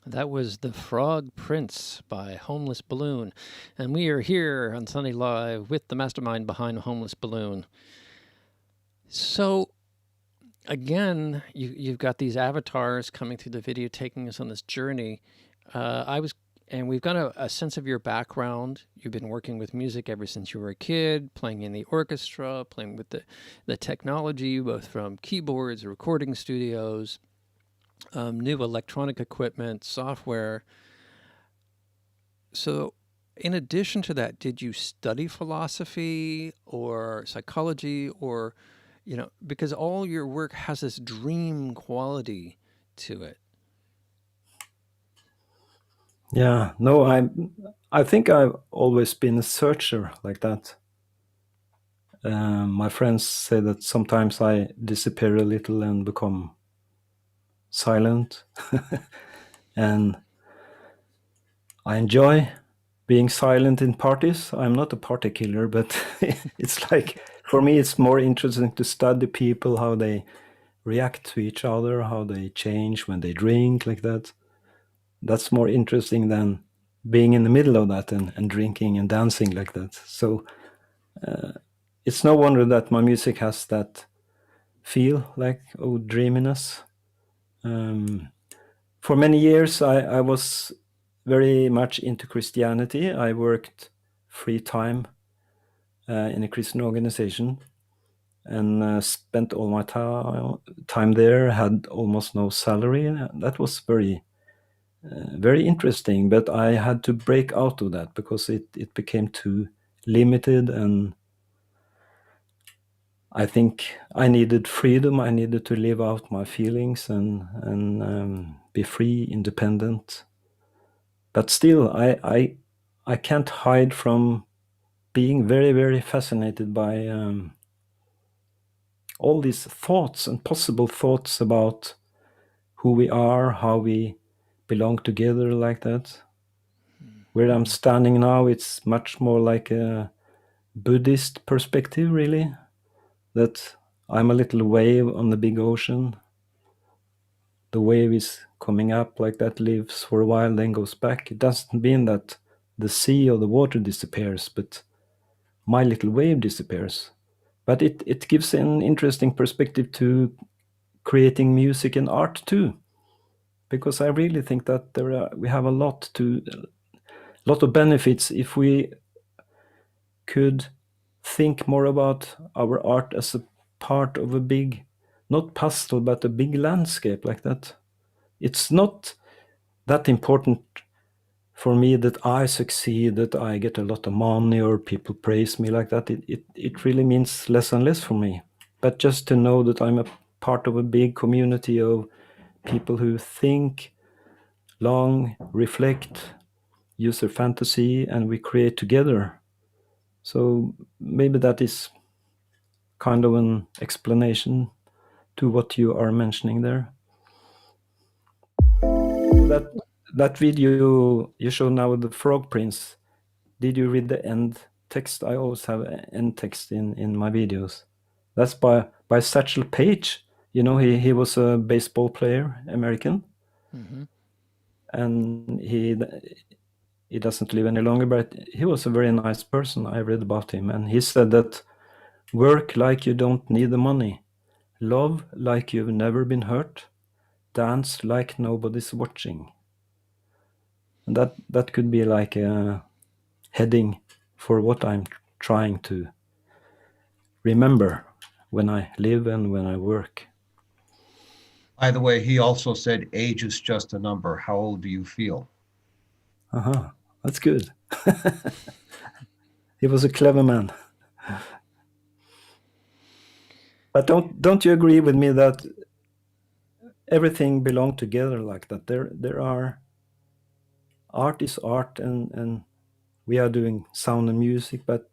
That was The Frog Prince by Homeless Balloon. And we are here on Sunday Live with the mastermind behind Homeless Balloon. So, again, you've got these avatars coming through the video, taking us on this journey. And we've got a sense of your background. You've been working with music ever since you were a kid, playing in the orchestra, playing with the technology, both from keyboards, recording studios, new electronic equipment, software. So, in addition to that, did you study philosophy or psychology or, because all your work has this dream quality to it? Yeah, no, I think I've always been a searcher like that. My friends say that sometimes I disappear a little and become silent. And I enjoy being silent in parties. I'm not a party killer, but it's like, for me, it's more interesting to study people, how they react to each other, how they change when they drink, like that. That's more interesting than being in the middle of that and drinking and dancing like that. So it's no wonder that my music has that feel like dreaminess. For many years, I was very much into Christianity. I worked free time in a Christian organization and spent all my time there, had almost no salary. That was very interesting, but I had to break out of that because it became too limited, and I think I needed freedom. I needed to live out my feelings and be free, independent. But still, I can't hide from being very, very fascinated by all these thoughts and possible thoughts about who we are, how we belong together like that. Where I'm standing now, it's much more like a Buddhist perspective, really, that I'm a little wave on the big ocean. The wave is coming up like that, lives for a while, then goes back. It doesn't mean that the sea or the water disappears, but my little wave disappears. But it gives an interesting perspective to creating music and art too, because I really think that we have a lot of benefits if we could think more about our art as a part of a big, not puzzle, but a big landscape like that. It's not that important for me that I succeed, that I get a lot of money or people praise me like that. It really means less and less for me. But just to know that I'm a part of a big community of people who think long, reflect, use their fantasy, and we create together. So maybe that is kind of an explanation to what you are mentioning there. That video you show now with the Frog Prince, did you read the end text? I always have end text in my videos. That's by Satchel Paige. He was a baseball player, American. Mm-hmm. And he doesn't live any longer, but he was a very nice person. I read about him, and he said that work like you don't need the money, love like you've never been hurt, dance like nobody's watching. And that could be like a heading for what I'm trying to remember when I live and when I work. By the way, he also said age is just a number. How old do you feel? That's good. He was a clever man. But don't you agree with me that everything belongs together like that? There are art is art, and we are doing sound and music, but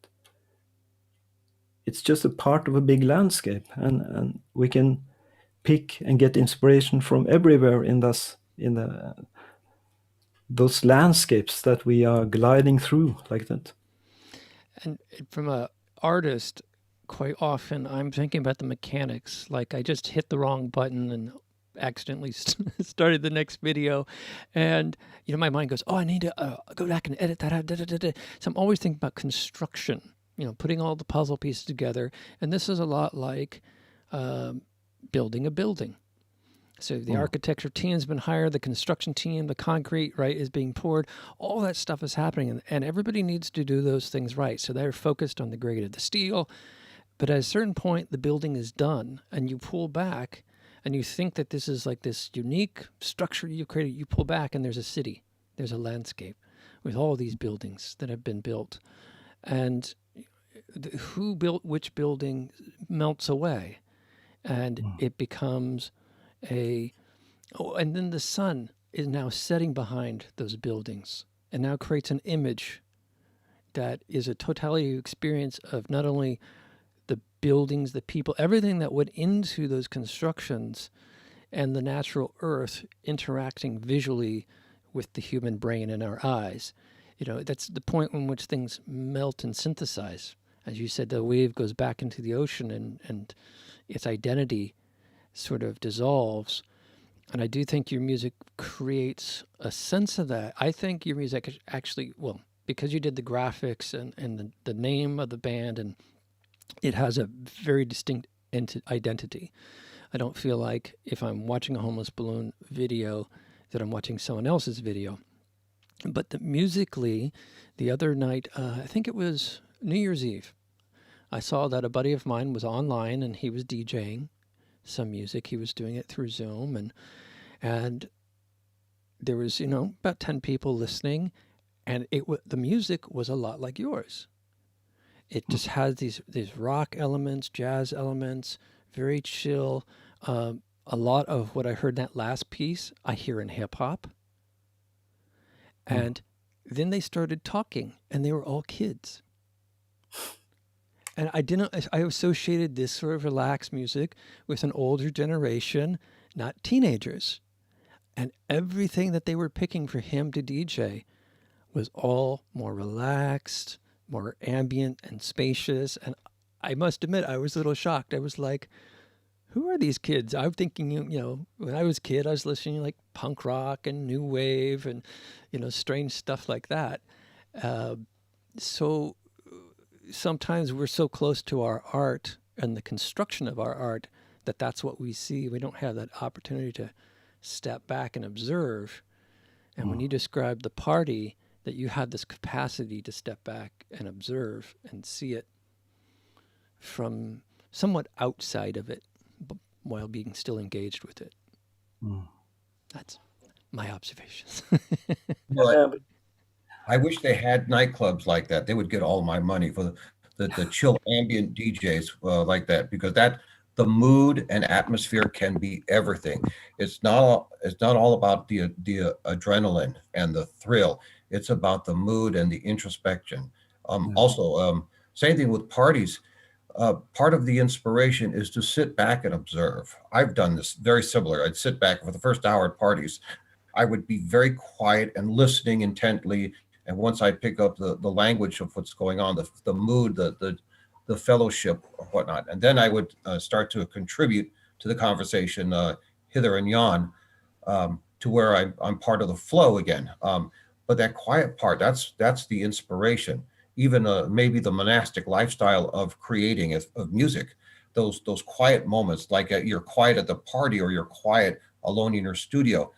it's just a part of a big landscape, and we can pick and get inspiration from everywhere in those landscapes that we are gliding through like that. And from a artist, quite often I'm thinking about the mechanics. Like I just hit the wrong button accidentally started the next video, and my mind goes, oh, I need to go back and edit that out. Da, da, da, da. So I'm always thinking about construction, putting all the puzzle pieces together, and this is a lot like building a building. So the architecture team's been hired, the construction team, the concrete, right, is being poured. All that stuff is happening, and everybody needs to do those things right. So they're focused on the grade of the steel. But at a certain point, the building is done, and you pull back, and you think that this is like this unique structure you've created. You pull back, and there's a city, there's a landscape with all these buildings that have been built. And who built which building melts away, and it becomes and then the sun is now setting behind those buildings and now creates an image that is a totality experience of not only the buildings, the people, everything that went into those constructions, and the natural earth interacting visually with the human brain and our eyes. That's the point in which things melt and synthesize. As you said, the wave goes back into the ocean, and its identity sort of dissolves. And I do think your music creates a sense of that. I think your music actually, well, because you did the graphics and the name of the band, and it has a very distinct identity. I don't feel like if I'm watching a Homeless Balloon video that I'm watching someone else's video. But musically, the other night, I think it was New Year's Eve, I saw that a buddy of mine was online and he was DJing some music. He was doing it through Zoom, and there was, about 10 people listening, and the music was a lot like yours. It just has these rock elements, jazz elements, very chill. A lot of what I heard in that last piece, I hear in hip hop. And then they started talking, and they were all kids. And I associated this sort of relaxed music with an older generation, not teenagers. And everything that they were picking for him to DJ was all more relaxed, more ambient and spacious. And I must admit, I was a little shocked. I was like, who are these kids? I'm thinking, when I was a kid, I was listening to like punk rock and new wave and, strange stuff like that. So sometimes we're so close to our art and the construction of our art that that's what we see. We don't have that opportunity to step back and observe. And when you describe the party, that you had this capacity to step back and observe and see it from somewhat outside of it, but while being still engaged with it. That's my observations. Well, I wish they had nightclubs like that. They would get all my money for the chill ambient DJs like that, because the mood and atmosphere can be everything. It's not all about the adrenaline and the thrill. It's about the mood and the introspection. Also, same thing with parties. Part of the inspiration is to sit back and observe. I've done this very similar. I'd sit back for the first hour at parties. I would be very quiet and listening intently. And once I pick up the language of what's going on, the mood, the fellowship or whatnot, and then I would start to contribute to the conversation hither and yon, to where I'm part of the flow again. But that quiet part, that's the inspiration. Even maybe the monastic lifestyle of creating of music, those quiet moments, like you're quiet at the party or you're quiet alone in your studio.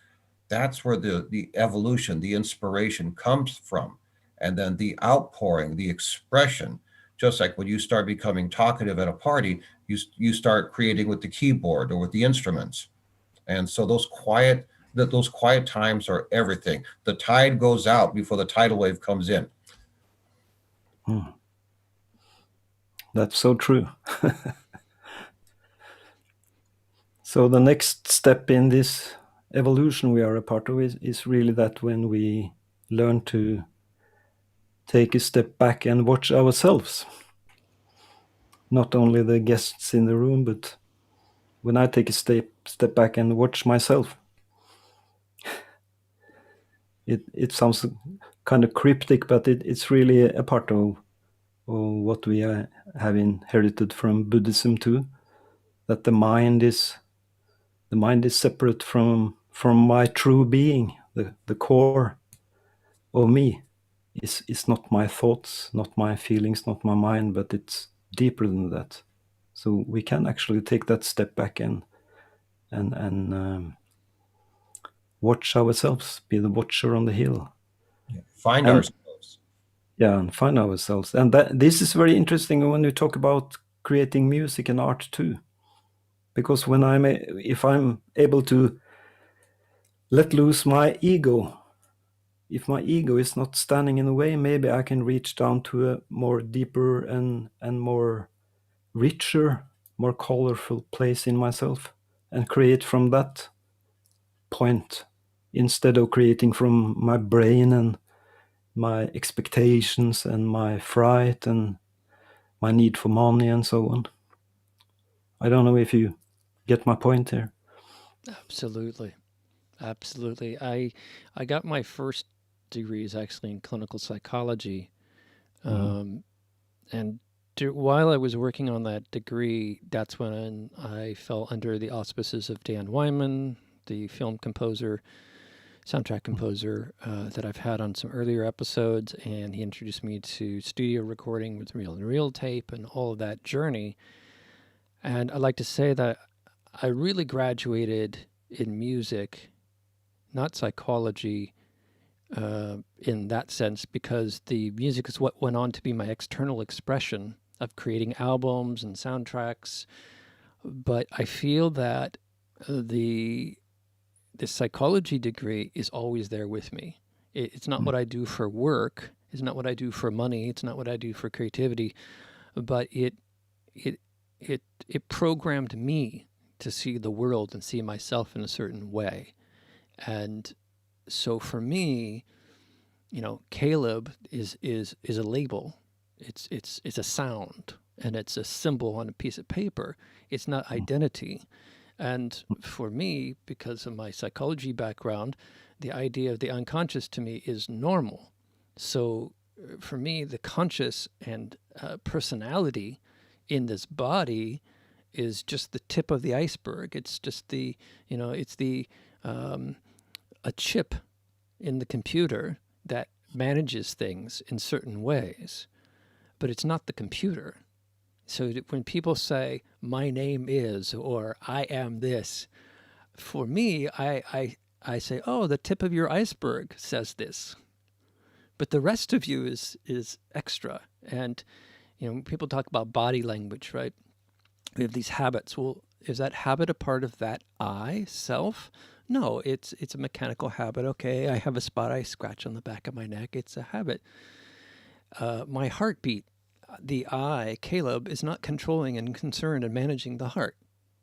That's where the evolution, the inspiration comes from. And then the outpouring, the expression, just like when you start becoming talkative at a party, you start creating with the keyboard or with the instruments. And so those quiet times are everything. The tide goes out before the tidal wave comes in. That's so true. So the next step in this evolution we are a part of is really that when we learn to take a step back and watch ourselves, not only the guests in the room, but when I take a step back and watch myself. It sounds kind of cryptic, but it's really a part of what we have inherited from Buddhism too, that the mind is the mind is separate from my true being. The core of me is not my thoughts, not my feelings, not my mind, but it's deeper than that. So we can actually take that step back and watch ourselves, be the watcher on the hill. Find And- ourselves. Yeah, and find ourselves. And this is very interesting when you talk about creating music and art too. Because if I'm able to let loose my ego, if my ego is not standing in the way, maybe I can reach down to a more deeper and more richer, more colorful place in myself and create from that point instead of creating from my brain and my expectations and my fright and my need for money and so on. I don't know if you get my point here. Absolutely. Absolutely. I got my first degrees actually in clinical psychology. And while I was working on that degree, that's when I fell under the auspices of Dan Wyman, the film composer, soundtrack composer that I've had on some earlier episodes. And he introduced me to studio recording with reel-to-reel tape and all of that journey. And I'd like to say that I really graduated in music, not psychology, in that sense, because the music is what went on to be my external expression of creating albums and soundtracks. But I feel that the psychology degree is always there with me. It's not what I do for work. It's not what I do for money. It's not what I do for creativity. But it programmed me to see the world and see myself in a certain way. And so for me, you know, Caleb is a label. It's a sound, and it's a symbol on a piece of paper. It's not identity. And for me, because of my psychology background, the idea of the unconscious to me is normal. So for me, the conscious and personality in this body is just the tip of the iceberg. It's just the, you know, it's the a chip in the computer that manages things in certain ways, but it's not the computer. So when people say, my name is, or I am this, for me, I say, oh, the tip of your iceberg says this, but the rest of you is extra. And, you know, people talk about body language, right? We have these habits. Well, is that habit a part of that I, self? No, it's a mechanical habit. Okay, I have a spot I scratch on the back of my neck. It's a habit. My heartbeat, the I, Caleb, is not controlling and concerned and managing the heart.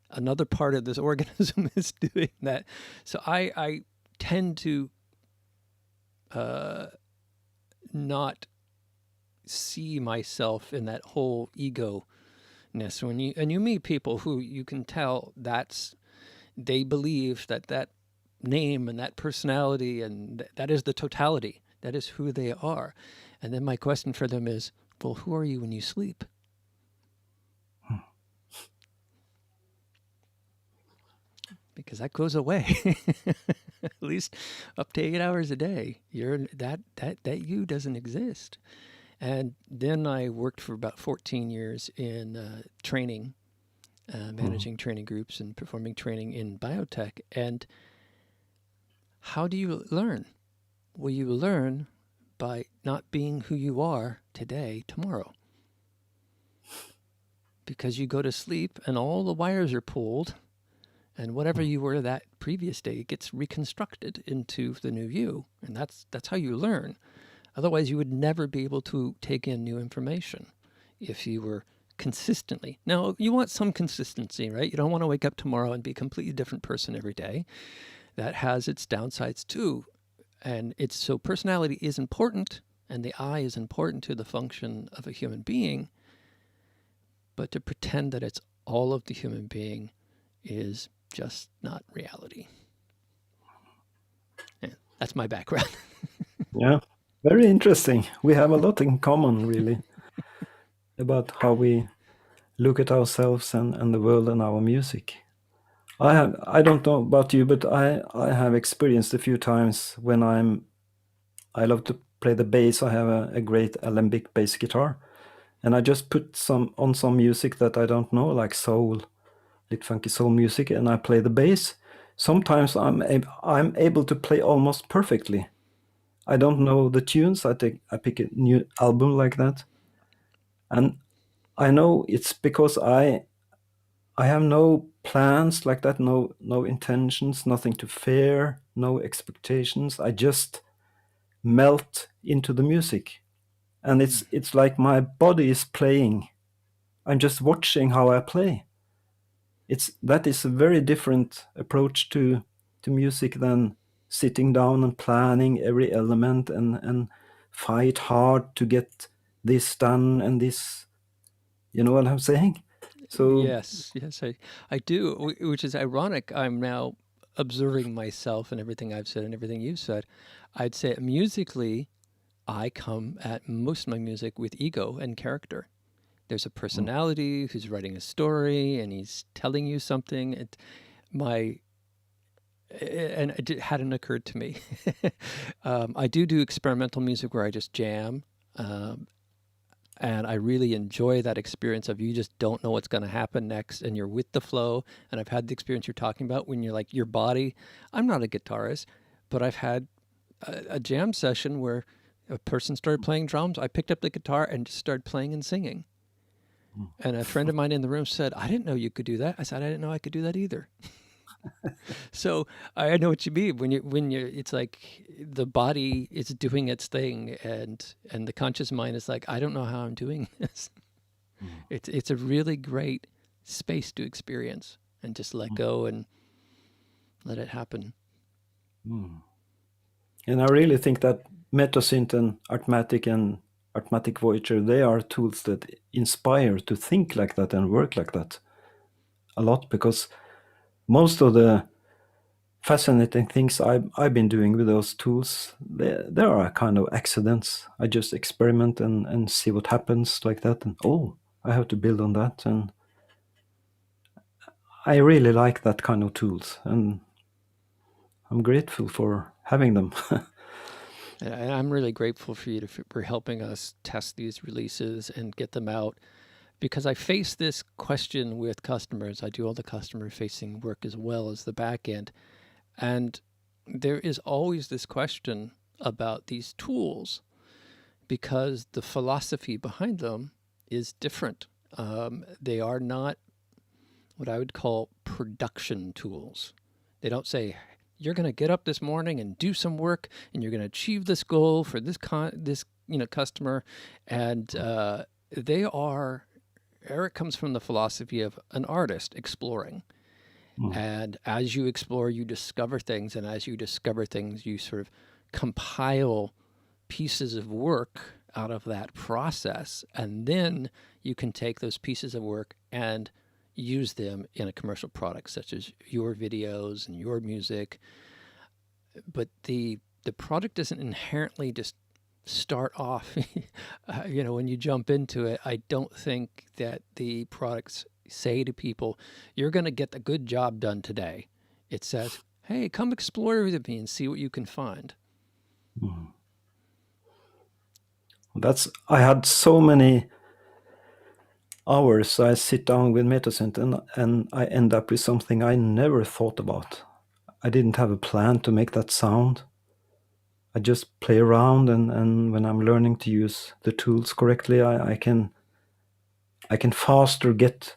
Another part of this organism is doing that. So I tend to not see myself in that whole ego-ness. When you meet people who you can tell they believe that name and that personality and that is the totality. That is who they are. And then my question for them is, well, who are you when you sleep? Because that goes away. At least up to 8 hours a day. That you doesn't exist. And then I worked for about 14 years in training, managing training groups and performing training in biotech. And how do you learn? Well, you learn by not being who you are today, tomorrow. Because you go to sleep and all the wires are pulled, and whatever you were that previous day gets reconstructed into the new you. And that's how you learn. Otherwise, you would never be able to take in new information if you were consistently. Now, you want some consistency, right? You don't want to wake up tomorrow and be a completely different person every day. That has its downsides too. And so personality is important, and the I is important to the function of a human being. But to pretend that it's all of the human being is just not reality. Yeah, that's my background. Yeah, very interesting. We have a lot in common, really, about how we look at ourselves and the world and our music. I don't know about you, but I have experienced a few times when I love to play the bass. I have a great alembic bass guitar, and I just put some music that I don't know, like soul, lit funky soul music, and I play the bass. Sometimes I'm able to play almost perfectly. I don't know the tunes. I pick a new album like that, and I know it's because I have no plans like that, no intentions, nothing to fear, no expectations. I just melt into the music, and it's like my body is playing. I'm just watching how I play. That is a very different approach to music than sitting down and planning every element and fight hard to get this done and this. You know what I'm saying? So Yes, yes, I do, which is ironic. I'm now observing myself and everything I've said and everything you've said. I'd say musically, I come at most of my music with ego and character. There's a personality who's writing a story and he's telling you something. My and it hadn't occurred to me. I do experimental music where I just jam. And I really enjoy that experience of you just don't know what's going to happen next and you're with the flow. And I've had the experience you're talking about when you're like your body. I'm not a guitarist, but I've had a jam session where a person started playing drums. I picked up the guitar and just started playing and singing. And a friend of mine in the room said, I didn't know you could do that. I said, I didn't know I could do that either. So I know what you mean when you it's like the body is doing its thing and the conscious mind is like, I don't know how I'm doing this. It's a really great space to experience and just let go and let it happen. And I really think that metasynth and Artmatic Voyager, they are tools that inspire to think like that and work like that a lot, because most of the fascinating things I've been doing with those tools, there are kind of accidents. I just experiment and see what happens like that, and I have to build on that. And I really like that kind of tools, and I'm grateful for having them. And I'm really grateful for you for helping us test these releases and get them out, because I face this question with customers. I do all the customer facing work as well as the back end. And there is always this question about these tools because the philosophy behind them is different. They are not what I would call production tools. They don't say, you're going to get up this morning and do some work and you're going to achieve this goal for this customer. And Eric comes from the philosophy of an artist exploring. And as you explore, you discover things. And as you discover things, you sort of compile pieces of work out of that process. And then you can take those pieces of work and use them in a commercial product, such as your videos and your music. But the product doesn't inherently just start off, when you jump into it. I don't think that the products say to people, you're going to get the good job done today. It says, hey, come explore with me and see what you can find. I had so many hours I sit down with metasynth and I end up with something I never thought about. I didn't have a plan to make that sound. I just play around, and when I'm learning to use the tools correctly, I can faster get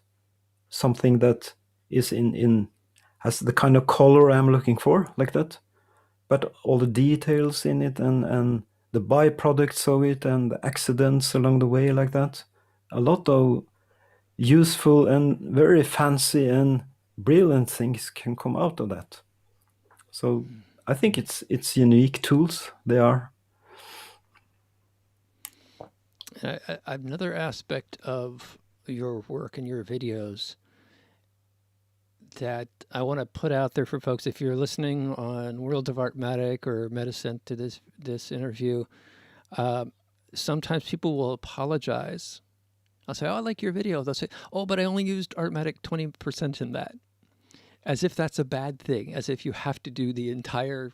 something that is has the kind of color I'm looking for, like that. But all the details in it and the byproducts of it and the accidents along the way, like that. A lot of useful and very fancy and brilliant things can come out of that. So I think it's unique tools. They are. Another aspect of your work and your videos that I want to put out there for folks, if you're listening on World of Artmatic or metasynth to this interview, sometimes people will apologize. I'll say, oh, I like your video. They'll say, oh, but I only used Artmatic 20% in that. as if that's a bad thing, as if you have to do the entire,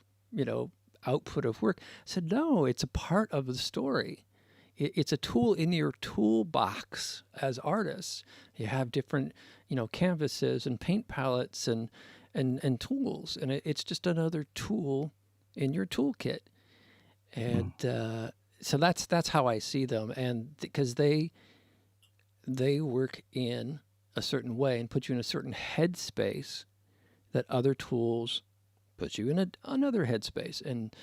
output of work. I said, no, it's a part of the story. It's a tool in your toolbox as artists. You have different, canvases and paint palettes and tools, and it's just another tool in your toolkit. And so that's how I see them, and because they work in a certain way and put you in a certain headspace that other tools put you in another headspace. And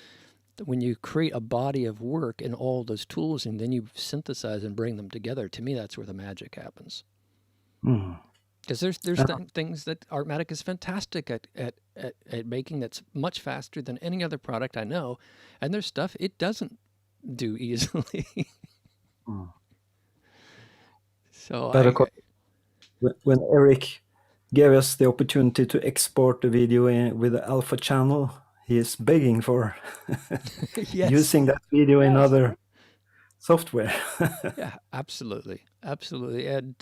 when you create a body of work and all those tools, and then you synthesize and bring them together, to me, that's where the magic happens. Because there's things that Artmatic is fantastic at making that's much faster than any other product I know, and there's stuff it doesn't do easily. So But of course, when Eric gave us the opportunity to export the video with the alpha channel, he is begging for yes. using that video in other software. Yeah, absolutely. And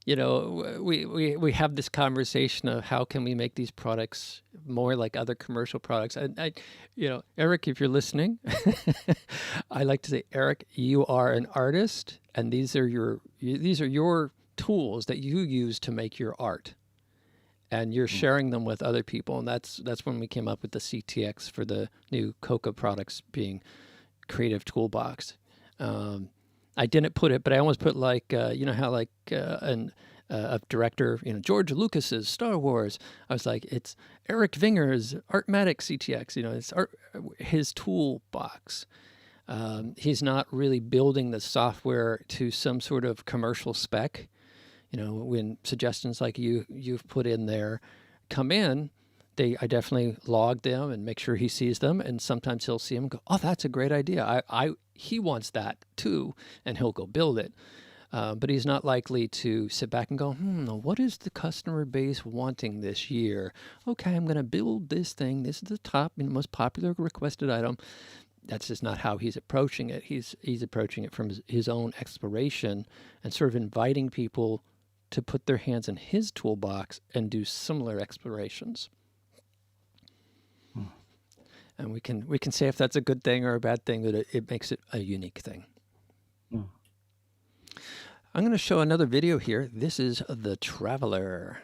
we have this conversation of how can we make these products more like other commercial products. And Eric, if you're listening, I like to say, Eric, you are an artist, and these are your tools that you use to make your art, and you're sharing them with other people. And that's when we came up with the CTX for the new Coca products being Creative Toolbox. I didn't put it, but I almost put like, how a director, George Lucas's Star Wars. I was like, it's Eric Vinger's Artmatic CTX, it's his toolbox. He's not really building the software to some sort of commercial spec. When suggestions like you've put in there come in, I definitely log them and make sure he sees them. And sometimes he'll see them and go, oh, that's a great idea. He wants that too. And he'll go build it. But he's not likely to sit back and go, what is the customer base wanting this year? Okay, I'm going to build this thing. This is the top and most popular requested item. That's just not how he's approaching it. He's approaching it from his own exploration and sort of inviting people to put their hands in his toolbox and do similar explorations. And we can say if that's a good thing or a bad thing, that it makes it a unique thing. I'm going to show another video here. This is The Traveler.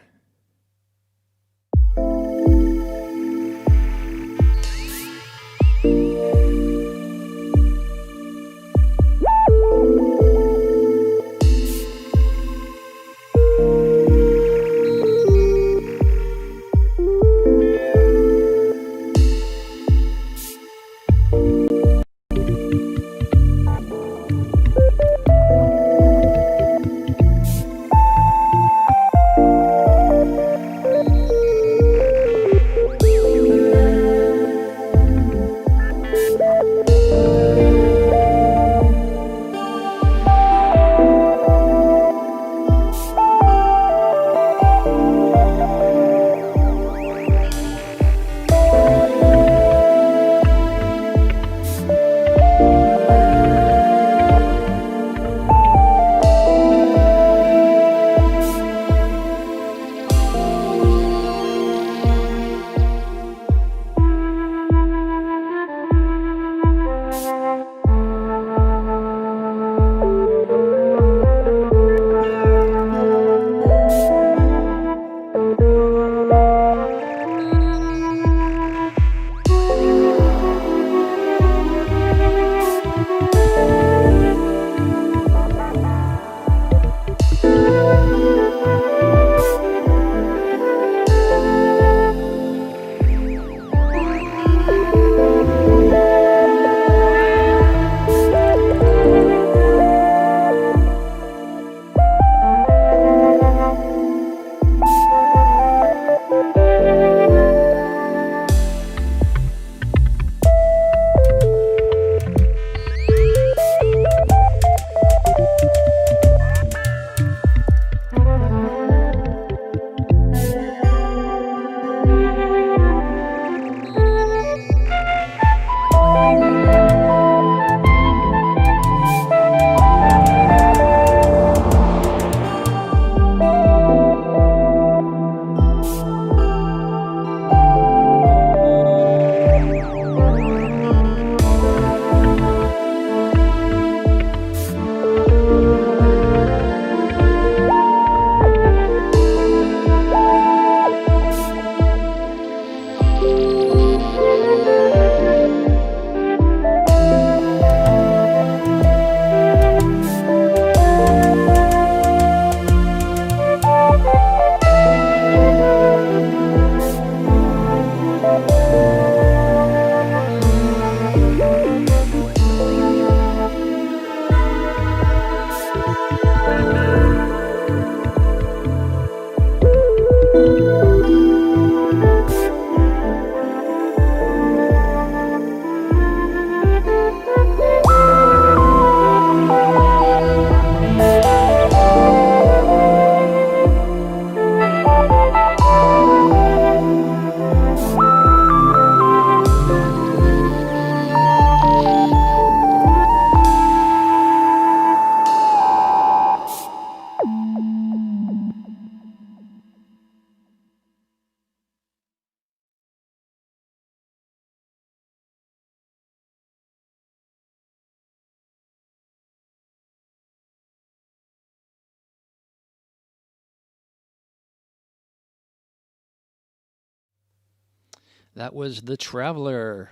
That was The Traveler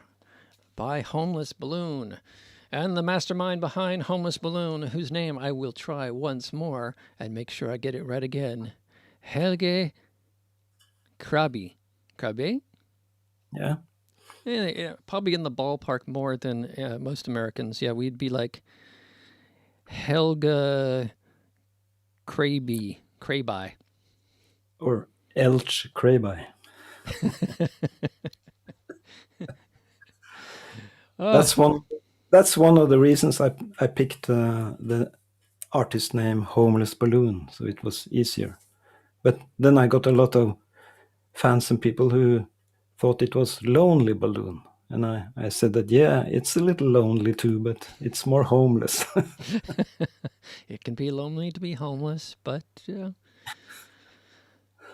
by Homeless Balloon. And the mastermind behind Homeless Balloon, whose name I will try once more and make sure I get it right again, Helge Krabye. Krabye? Yeah. Yeah, probably in the ballpark more than most Americans. Yeah, we'd be like Helge Krabye. Or Elch Krabye. That's one. That's one of the reasons I picked the artist name Homeless Balloon, so it was easier. But then I got a lot of fans and people who thought it was Lonely Balloon, and I said that yeah, it's a little lonely too, but it's more homeless. It can be lonely to be homeless, but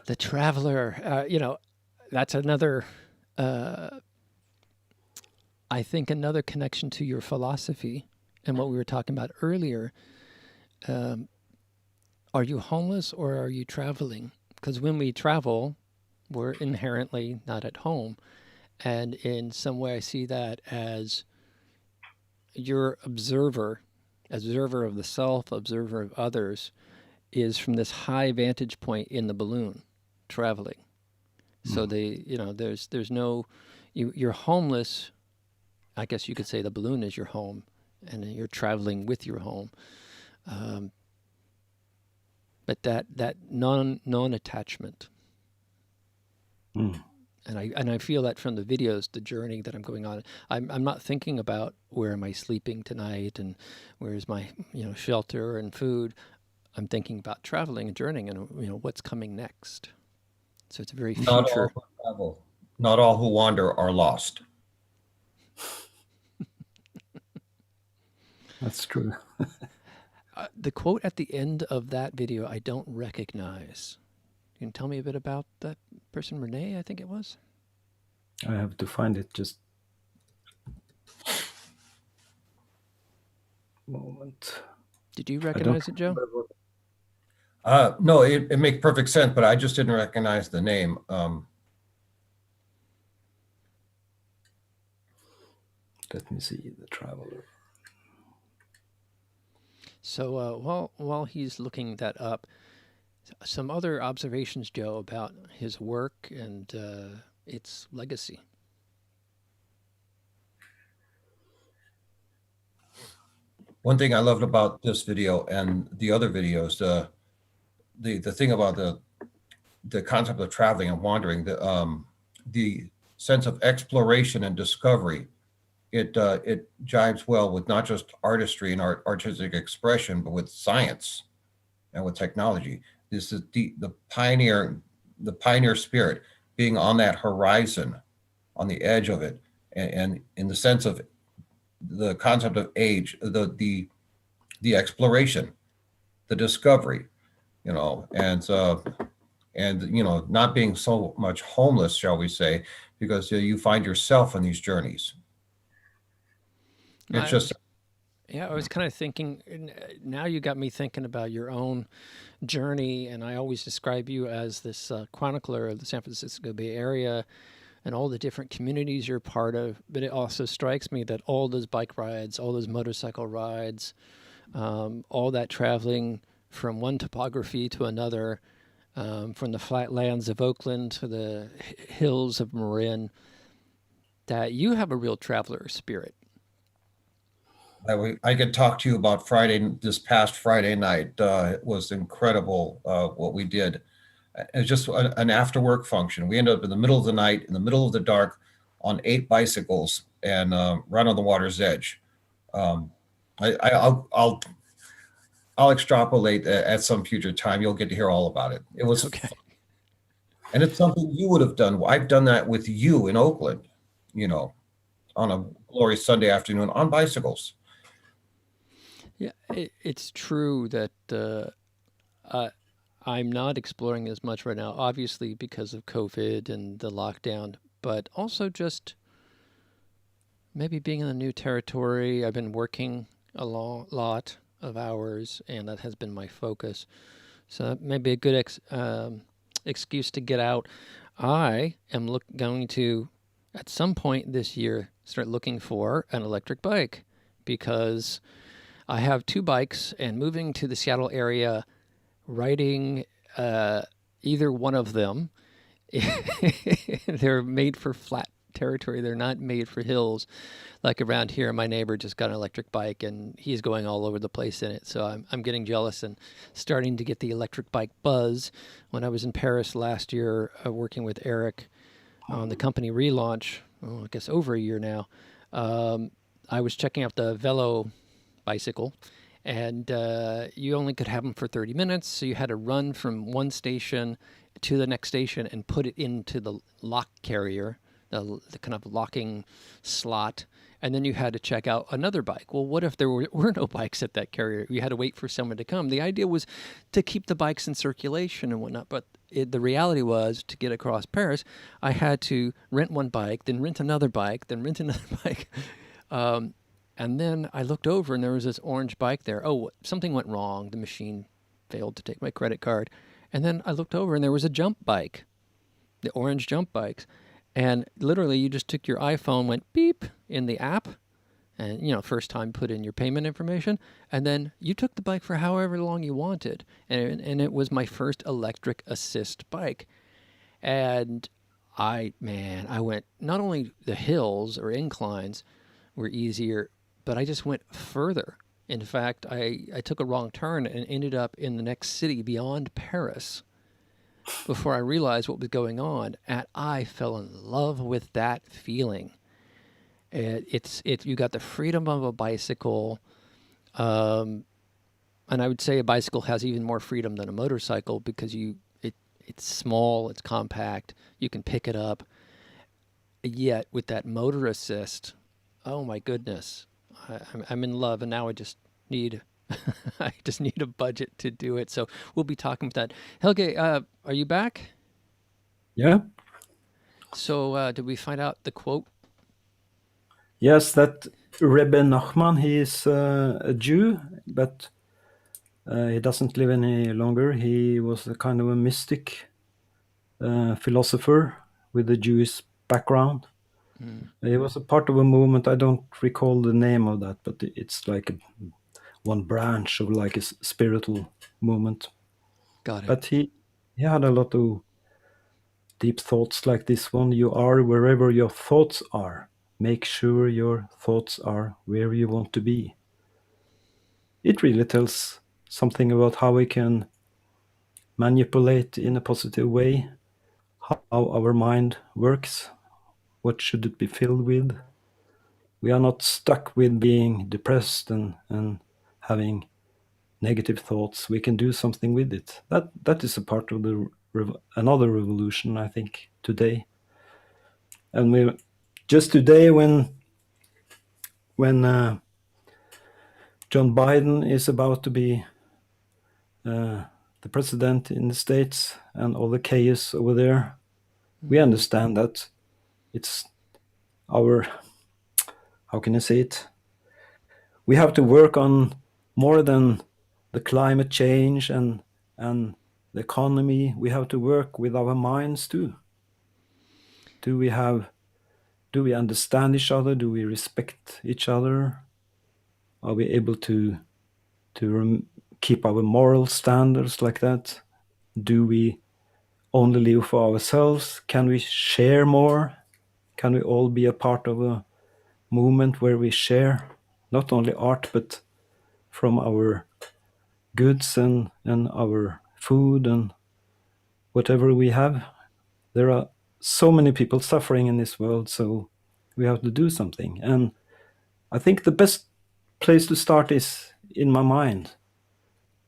The Traveler, that's another. I think another connection to your philosophy and what we were talking about earlier. Are you homeless or are you traveling? Because when we travel, we're inherently not at home. And in some way, I see that as your observer of the self, observer of others, is from this high vantage point in the balloon, traveling. So there's no, you're homeless. I guess you could say the balloon is your home, and you're traveling with your home. But that non-attachment, and I feel that from the videos, the journey that I'm going on. I'm not thinking about where am I sleeping tonight and where's my shelter and food. I'm thinking about traveling and journeying and what's coming next. So it's a very Not all future. who travel, not all who wander are lost. That's true. The quote at the end of that video, I don't recognize. You can tell me a bit about that person, Renee, I think it was? I have to find it just a moment. Did you recognize it, Joe? No, it makes perfect sense, but I just didn't recognize the name. Let me see, The Traveler. So while he's looking that up, some other observations, Joe, about his work and its legacy. One thing I loved about this video and the other videos, the thing about the concept of traveling and wandering, the sense of exploration and discovery, it jives well with not just artistry and artistic expression, but with science and with technology. This is the pioneer spirit, being on that horizon, on the edge of it, and in the sense of the concept of age, the exploration, the discovery, and not being so much homeless, shall we say, because you find yourself in these journeys. It's just Yeah, I was kind of thinking, now you got me thinking about your own journey, and I always describe you as this chronicler of the San Francisco Bay Area and all the different communities you're part of. But it also strikes me that all those bike rides, all those motorcycle rides, all that traveling from one topography to another, from the flatlands of Oakland to the hills of Marin, that you have a real traveler spirit. I could talk to you about this past Friday night. It was incredible what we did. It's just an after work function. We ended up in the middle of the night, in the middle of the dark, on 8 bicycles and right on the water's edge. I'll extrapolate at some future time. You'll get to hear all about it. It was Okay. fun. And it's something you would have done. I've done that with you in Oakland, on a glorious Sunday afternoon on bicycles. Yeah, it's true that I'm not exploring as much right now, obviously because of COVID and the lockdown, but also just maybe being in a new territory. I've been working a lot of hours, and that has been my focus. So that may be a good excuse to get out. I am going to at some point this year start looking for an electric bike, because I have 2 bikes, and moving to the Seattle area, riding either one of them, they're made for flat territory. They're not made for hills. Like around here, my neighbor just got an electric bike and he's going all over the place in it. So I'm getting jealous and starting to get the electric bike buzz. When I was in Paris last year, working with Eric on the company relaunch, I guess over a year now, I was checking out the Velo bicycle, and you only could have them for 30 minutes. So you had to run from one station to the next station and put it into the lock carrier, the kind of locking slot. And then you had to check out another bike. Well, what if there were no bikes at that carrier? You had to wait for someone to come. The idea was to keep the bikes in circulation and whatnot. But the reality was, to get across Paris, I had to rent one bike, then rent another bike, then rent another bike. And then I looked over and there was this orange bike there. Oh, something went wrong. The machine failed to take my credit card. And then I looked over and there was a jump bike, the orange jump bikes. And literally you just took your iPhone, went beep in the app, and, you know, first time put in your payment information, and then you took the bike for however long you wanted. And it was my first electric assist bike. And I went, not only the hills or inclines were easier, but I just went further. In fact, I took a wrong turn and ended up in the next city beyond Paris before I realized what was going on. And I fell in love with that feeling. You got the freedom of a bicycle. And I would say a bicycle has even more freedom than a motorcycle, because it's small, it's compact, you can pick it up. Yet with that motor assist, oh my goodness, I'm in love, and now I just need a budget to do it. So we'll be talking about that. Helge, are you back? Yeah. So did we find out the quote? Yes, that Rebbe Nachman, he is a Jew, but he doesn't live any longer. He was a kind of a mystic philosopher with a Jewish background. He was a part of a movement. I don't recall the name of that, but it's like one branch of like a spiritual movement. Got it. But he had a lot of deep thoughts like this one. You are wherever your thoughts are. Make sure your thoughts are where you want to be. It really tells something about how we can manipulate in a positive way, how our mind works, what should it be filled with. We are not stuck with being depressed and having negative thoughts. We can do something with it. That is a part of another revolution, I think, today. And just today, when John Biden is about to be the president in the States and all the chaos over there, we understand that it's our, how can I say it? We have to work on more than the climate change and the economy. We have to work with our minds too. Do we understand each other? Do we respect each other? Are we able to keep our moral standards like that? Do we only live for ourselves? Can we share more? Can we all be a part of a movement where we share not only art, but from our goods and our food and whatever we have? There are so many people suffering in this world, so we have to do something. And I think the best place to start is in my mind.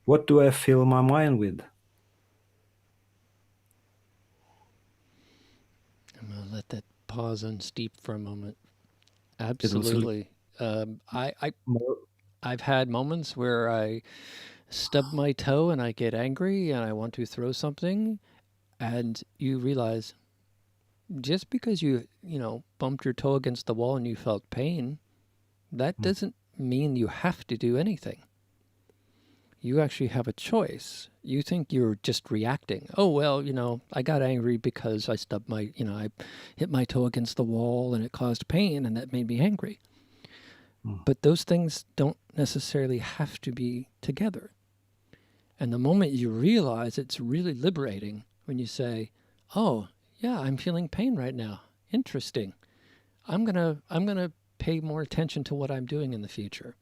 What do I fill my mind with? I'm going to let that pause and steep for a moment. was a- Absolutely. More, I've had moments where I stub my toe and I get angry and I want to throw something, and you realize just because you bumped your toe against the wall and you felt pain, that doesn't mean you have to do anything. you actually have a choice. You think you're just reacting. Oh, well, I got angry because I stubbed I hit my toe against the wall and it caused pain and that made me angry. But those things don't necessarily have to be together. And the moment you realize, it's really liberating when you say, oh, yeah, I'm feeling pain right now. Interesting. I'm gonna pay more attention to what I'm doing in the future.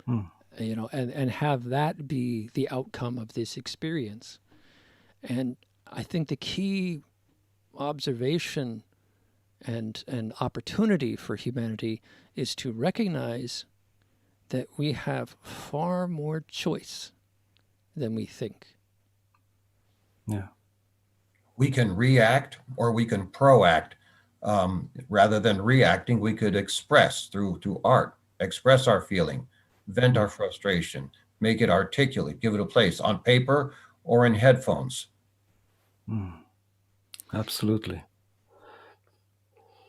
And have that be the outcome of this experience. And I think the key observation and opportunity for humanity is to recognize that we have far more choice than we think. Yeah. We can react or we can proact. Rather than reacting, we could express through art, express our feeling, vent our frustration, make it articulate, give it a place on paper or in headphones. Absolutely.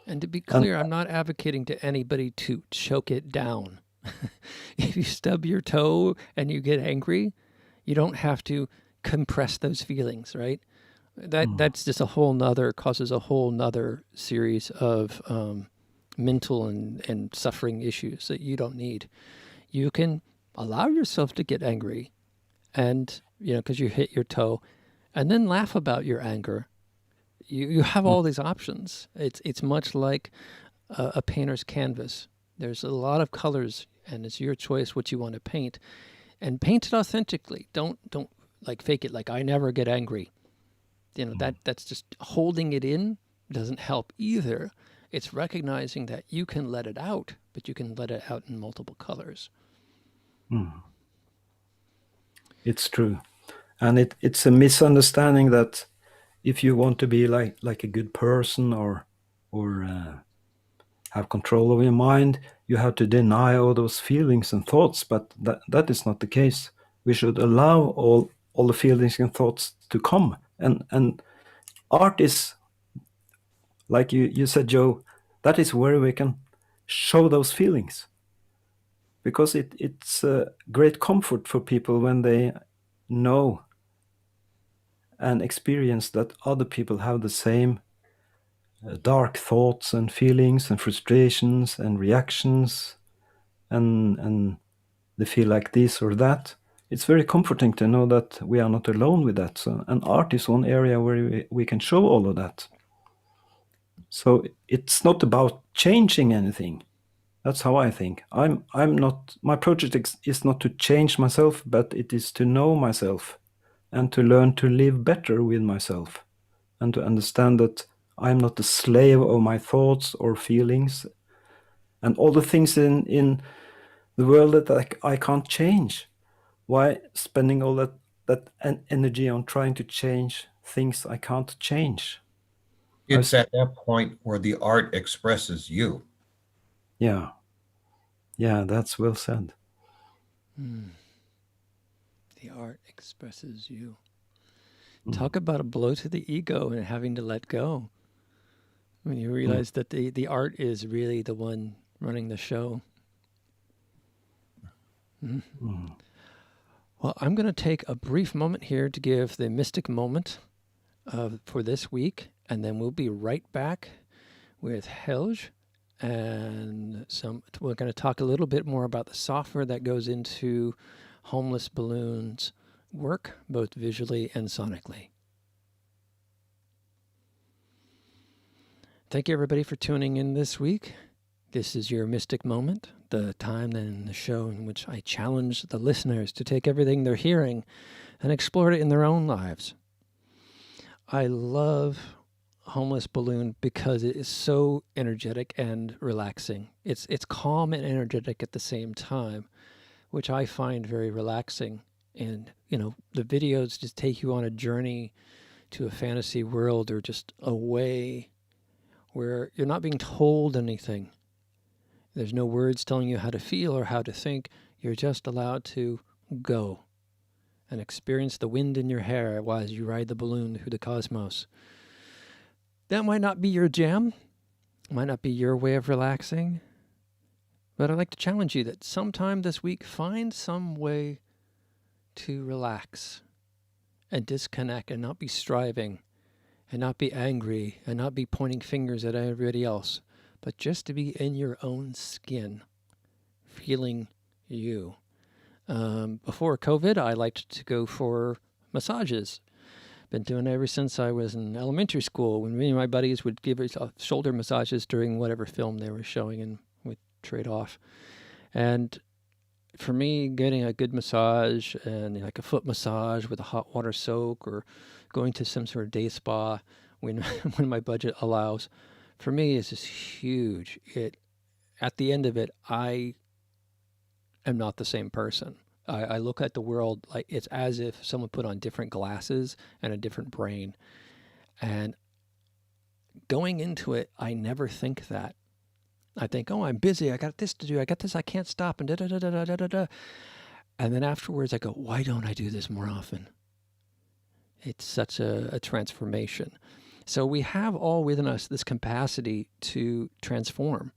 And to be clear, I'm not advocating to anybody to choke it down. If you stub your toe and you get angry, you don't have to compress those feelings, right? That's just causes a whole nother series of mental and suffering issues that you don't need. You can allow yourself to get angry and, because you hit your toe, and then laugh about your anger. You have all these options. It's much like a painter's canvas. There's a lot of colors, and it's your choice what you want to paint, and paint it authentically. Don't like fake it. Like, I never get angry. That's just holding it in doesn't help either. It's recognizing that you can let it out, but you can let it out in multiple colors. It's true, and it's a misunderstanding that if you want to be like a good person or have control over your mind, you have to deny all those feelings and thoughts. But that is not the case. We should allow all the feelings and thoughts to come. And art is, like you said, Joe, that is where we can show those feelings. Because it's a great comfort for people when they know and experience that other people have the same dark thoughts and feelings and frustrations and reactions, and they feel like this or that. It's very comforting to know that we are not alone with that. So, and art is one area where we can show all of that. So it's not about changing anything. That's how I think. I'm not. My project is not to change myself, but it is to know myself, and to learn to live better with myself, and to understand that I'm not a slave of my thoughts or feelings, and all the things in the world that I can't change. Why spending all that energy on trying to change things I can't change? It's at that point where the art expresses you. Yeah, that's well said. The art expresses you. Talk about a blow to the ego and having to let go. When you realize that the art is really the one running the show. Well, I'm going to take a brief moment here to give the mystic moment for this week, and then we'll be right back with Helge, and we're going to talk a little bit more about the software that goes into Homeless Balloon's work, both visually and sonically. Thank you, everybody, for tuning in this week. This is your mystic moment, the time in the show in which I challenge the listeners to take everything they're hearing and explore it in their own lives. I love Homeless Balloon because it is so energetic and relaxing. It's calm and energetic at the same time, which I find very relaxing. And, the videos just take you on a journey to a fantasy world or just away where you're not being told anything. There's no words telling you how to feel or how to think. You're just allowed to go and experience the wind in your hair while you ride the balloon through the cosmos. That might not be your jam, might not be your way of relaxing, but I'd like to challenge you that sometime this week, find some way to relax and disconnect and not be striving and not be angry and not be pointing fingers at everybody else, but just to be in your own skin, feeling you. Before COVID, I liked to go for massages. Been doing it ever since I was in elementary school, when me and my buddies would give us shoulder massages during whatever film they were showing, and we'd trade off. And for me, getting a good massage, and like a foot massage with a hot water soak, or going to some sort of day spa when when my budget allows, for me is just huge. At the end of it, I am not the same person. I look at the world like it's as if someone put on different glasses and a different brain. And going into it, I never think that. I think, oh, I'm busy. I got this to do. I got this. I can't stop. And da da da da da da da. And then afterwards, I go, why don't I do this more often? It's such a transformation. So we have all within us this capacity to transform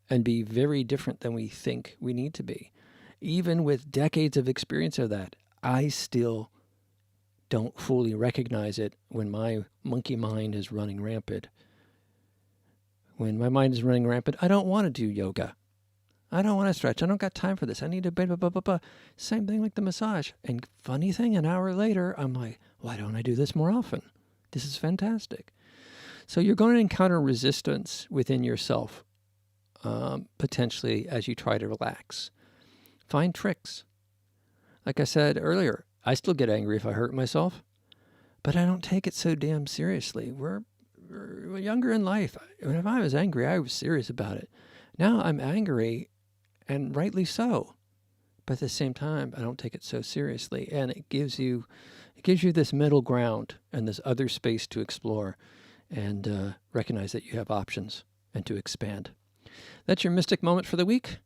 and be very different than we think we need to be. Even with decades of experience of that, I still don't fully recognize it when my monkey mind is running rampant. When my mind is running rampant, I don't want to do yoga. I don't want to stretch. I don't got time for this. I need to blah, blah, blah, blah. Same thing like the massage. And funny thing, an hour later, I'm like, why don't I do this more often? This is fantastic. So you're going to encounter resistance within yourself, potentially, as you try to relax. Find tricks. Like I said earlier, I still get angry if I hurt myself, but I don't take it so damn seriously. We're younger in life. If I was angry, I was serious about it. Now I'm angry, and rightly so. But at the same time, I don't take it so seriously, and it gives you this middle ground and this other space to explore, and recognize that you have options and to expand. That's your mystic moment for the week.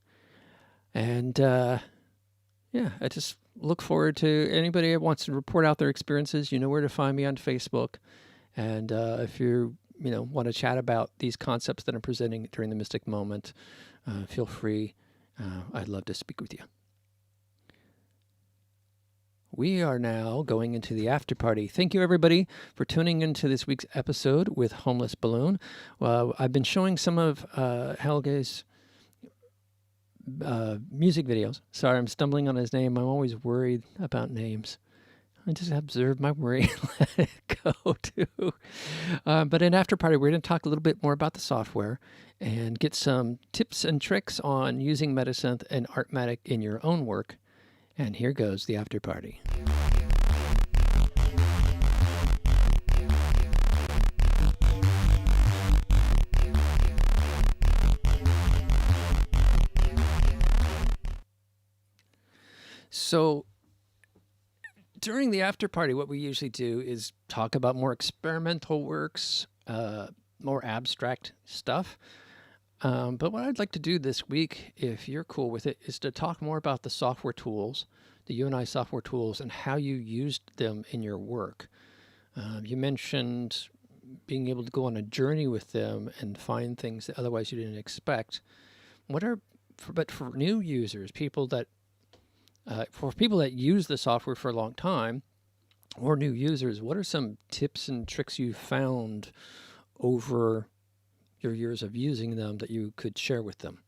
And yeah, I just look forward to anybody that wants to report out their experiences. You know where to find me on Facebook. And if you want to chat about these concepts that I'm presenting during the mystic moment, feel free. I'd love to speak with you. We are now going into the after party. Thank you, everybody, for tuning into this week's episode with Homeless Balloon. I've been showing some of Helge's music videos. Sorry, I'm stumbling on his name. I'm always worried about names. I just observe my worry and let it go too. But in After Party, we're going to talk a little bit more about the software and get some tips and tricks on using metasynth and Artmatic in your own work. And here goes the After Party. So during the after party, what we usually do is talk about more experimental works, more abstract stuff. But what I'd like to do this week, if you're cool with it, is to talk more about the software tools, the UNI software tools, and how you used them in your work. You mentioned being able to go on a journey with them and find things that otherwise you didn't expect. But for new users, for people that use the software for a long time, or new users, what are some tips and tricks you found over your years of using them that you could share with them?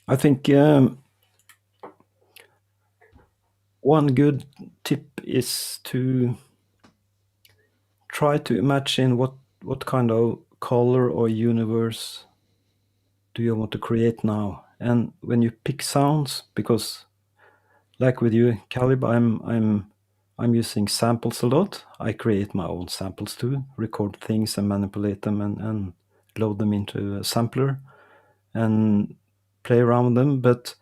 I think one good tip is to try to imagine what kind of color or universe do you want to create now. And when you pick sounds, because like with you, Caleb, I'm using samples a lot. I create my own samples too, record things and manipulate them and load them into a sampler and play around with them. But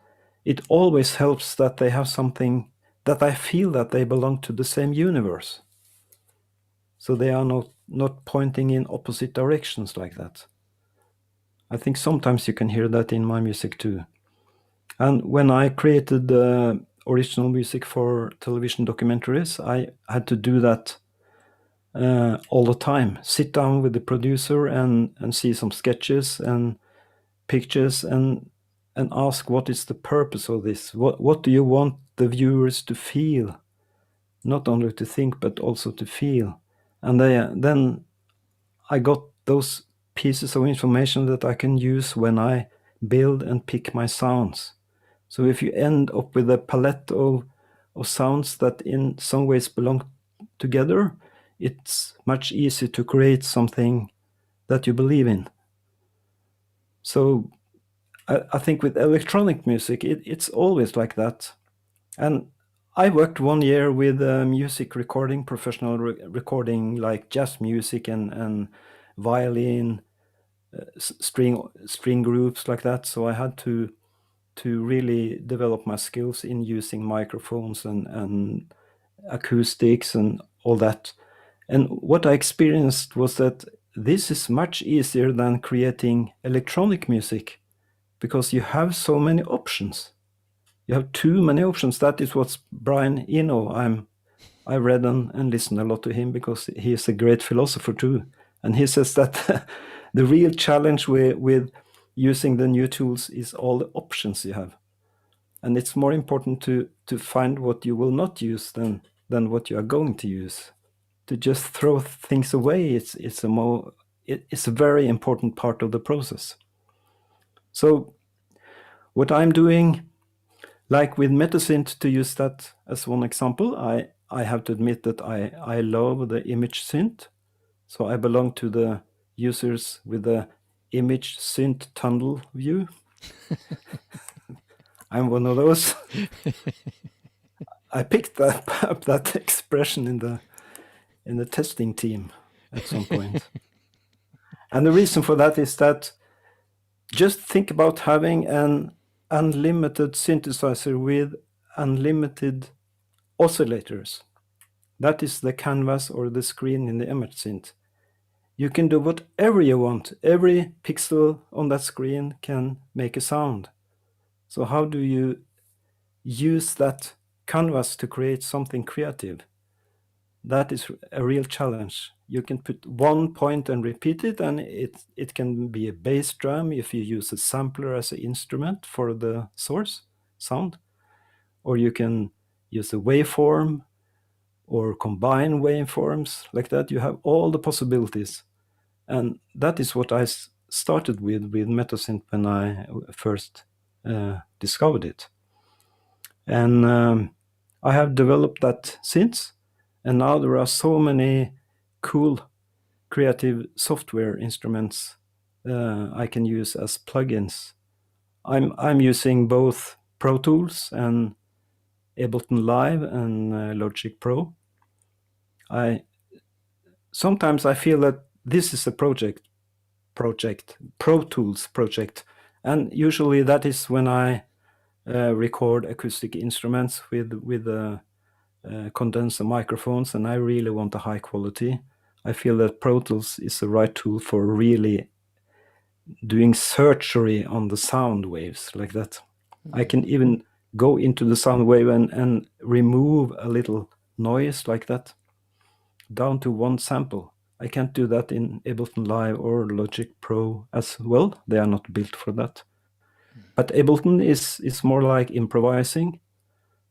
it always helps that they have something that I feel that they belong to the same universe. So they are not pointing in opposite directions like that. I think sometimes you can hear that in my music too. And when I created the original music for television documentaries, I had to do that all the time. Sit down with the producer and see some sketches and pictures and and ask what is the purpose of this? What do you want the viewers to feel? Not only to think, but also to feel. And then I got those pieces of information that I can use when I build and pick my sounds. So if you end up with a palette of sounds that in some ways belong together, it's much easier to create something that you believe in. So I think with electronic music, it's always like that. And I worked 1 year with music recording, professional recording, like jazz music and violin, string groups like that. So I had to really develop my skills in using microphones and acoustics and all that. And what I experienced was that this is much easier than creating electronic music, because you have so many options. You have too many options. That is what Brian Eno, I read and listened a lot to him because he is a great philosopher too. And he says that the real challenge with using the new tools is all the options you have. And it's more important to find what you will not use than what you are going to use. To just throw things away, it's a very important part of the process. So what I'm doing, like with metasynth, to use that as one example, I have to admit that I love the image synth. So I belong to the users with the image synth tunnel view. I'm one of those. I picked up that expression in the testing team at some point. And the reason for that is that just think about having an unlimited synthesizer with unlimited oscillators. That is the canvas or the screen in the image synth. You can do whatever you want. Every pixel on that screen can make a sound. So how do you use that canvas to create something creative? That is a real challenge. You can put one point and repeat it, and it can be a bass drum if you use a sampler as an instrument for the source sound, or you can use a waveform or combine waveforms like that. You have all the possibilities, and that is what I started with metasynth when I first discovered it. And I have developed that since. And now there are so many cool creative software instruments I can use as plugins. I'm using both Pro Tools and Ableton Live and Logic Pro. Sometimes I feel that this is a project, Pro Tools project, and usually that is when I record acoustic instruments with condenser microphones, and I really want a high quality. I feel that Pro Tools is the right tool for really doing surgery on the sound waves like that. I can even go into the sound wave and remove a little noise like that down to one sample. I can't do that in Ableton Live or Logic Pro as well. They are not built for that. But Ableton is more like improvising.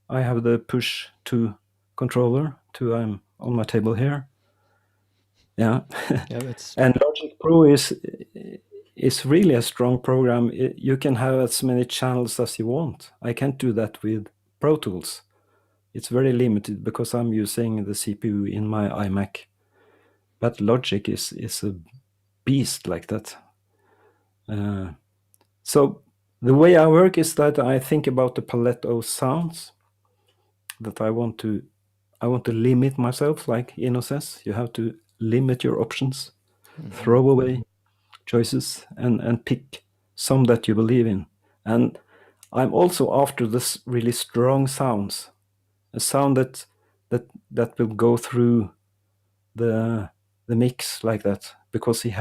I have the push to controller to on my table here. Yeah. And Logic Pro is really a strong program. You can have as many channels as you want. I can't do that with Pro Tools. It's very limited because I'm using the CPU in my iMac. But Logic is a beast like that. So the way I work is that I think about the palette of sounds that I want to limit myself, like Eno says. You have to limit your options, throw away choices, and pick some that you believe in. And I'm also after this really strong sounds, a sound that will go through the mix like that, because the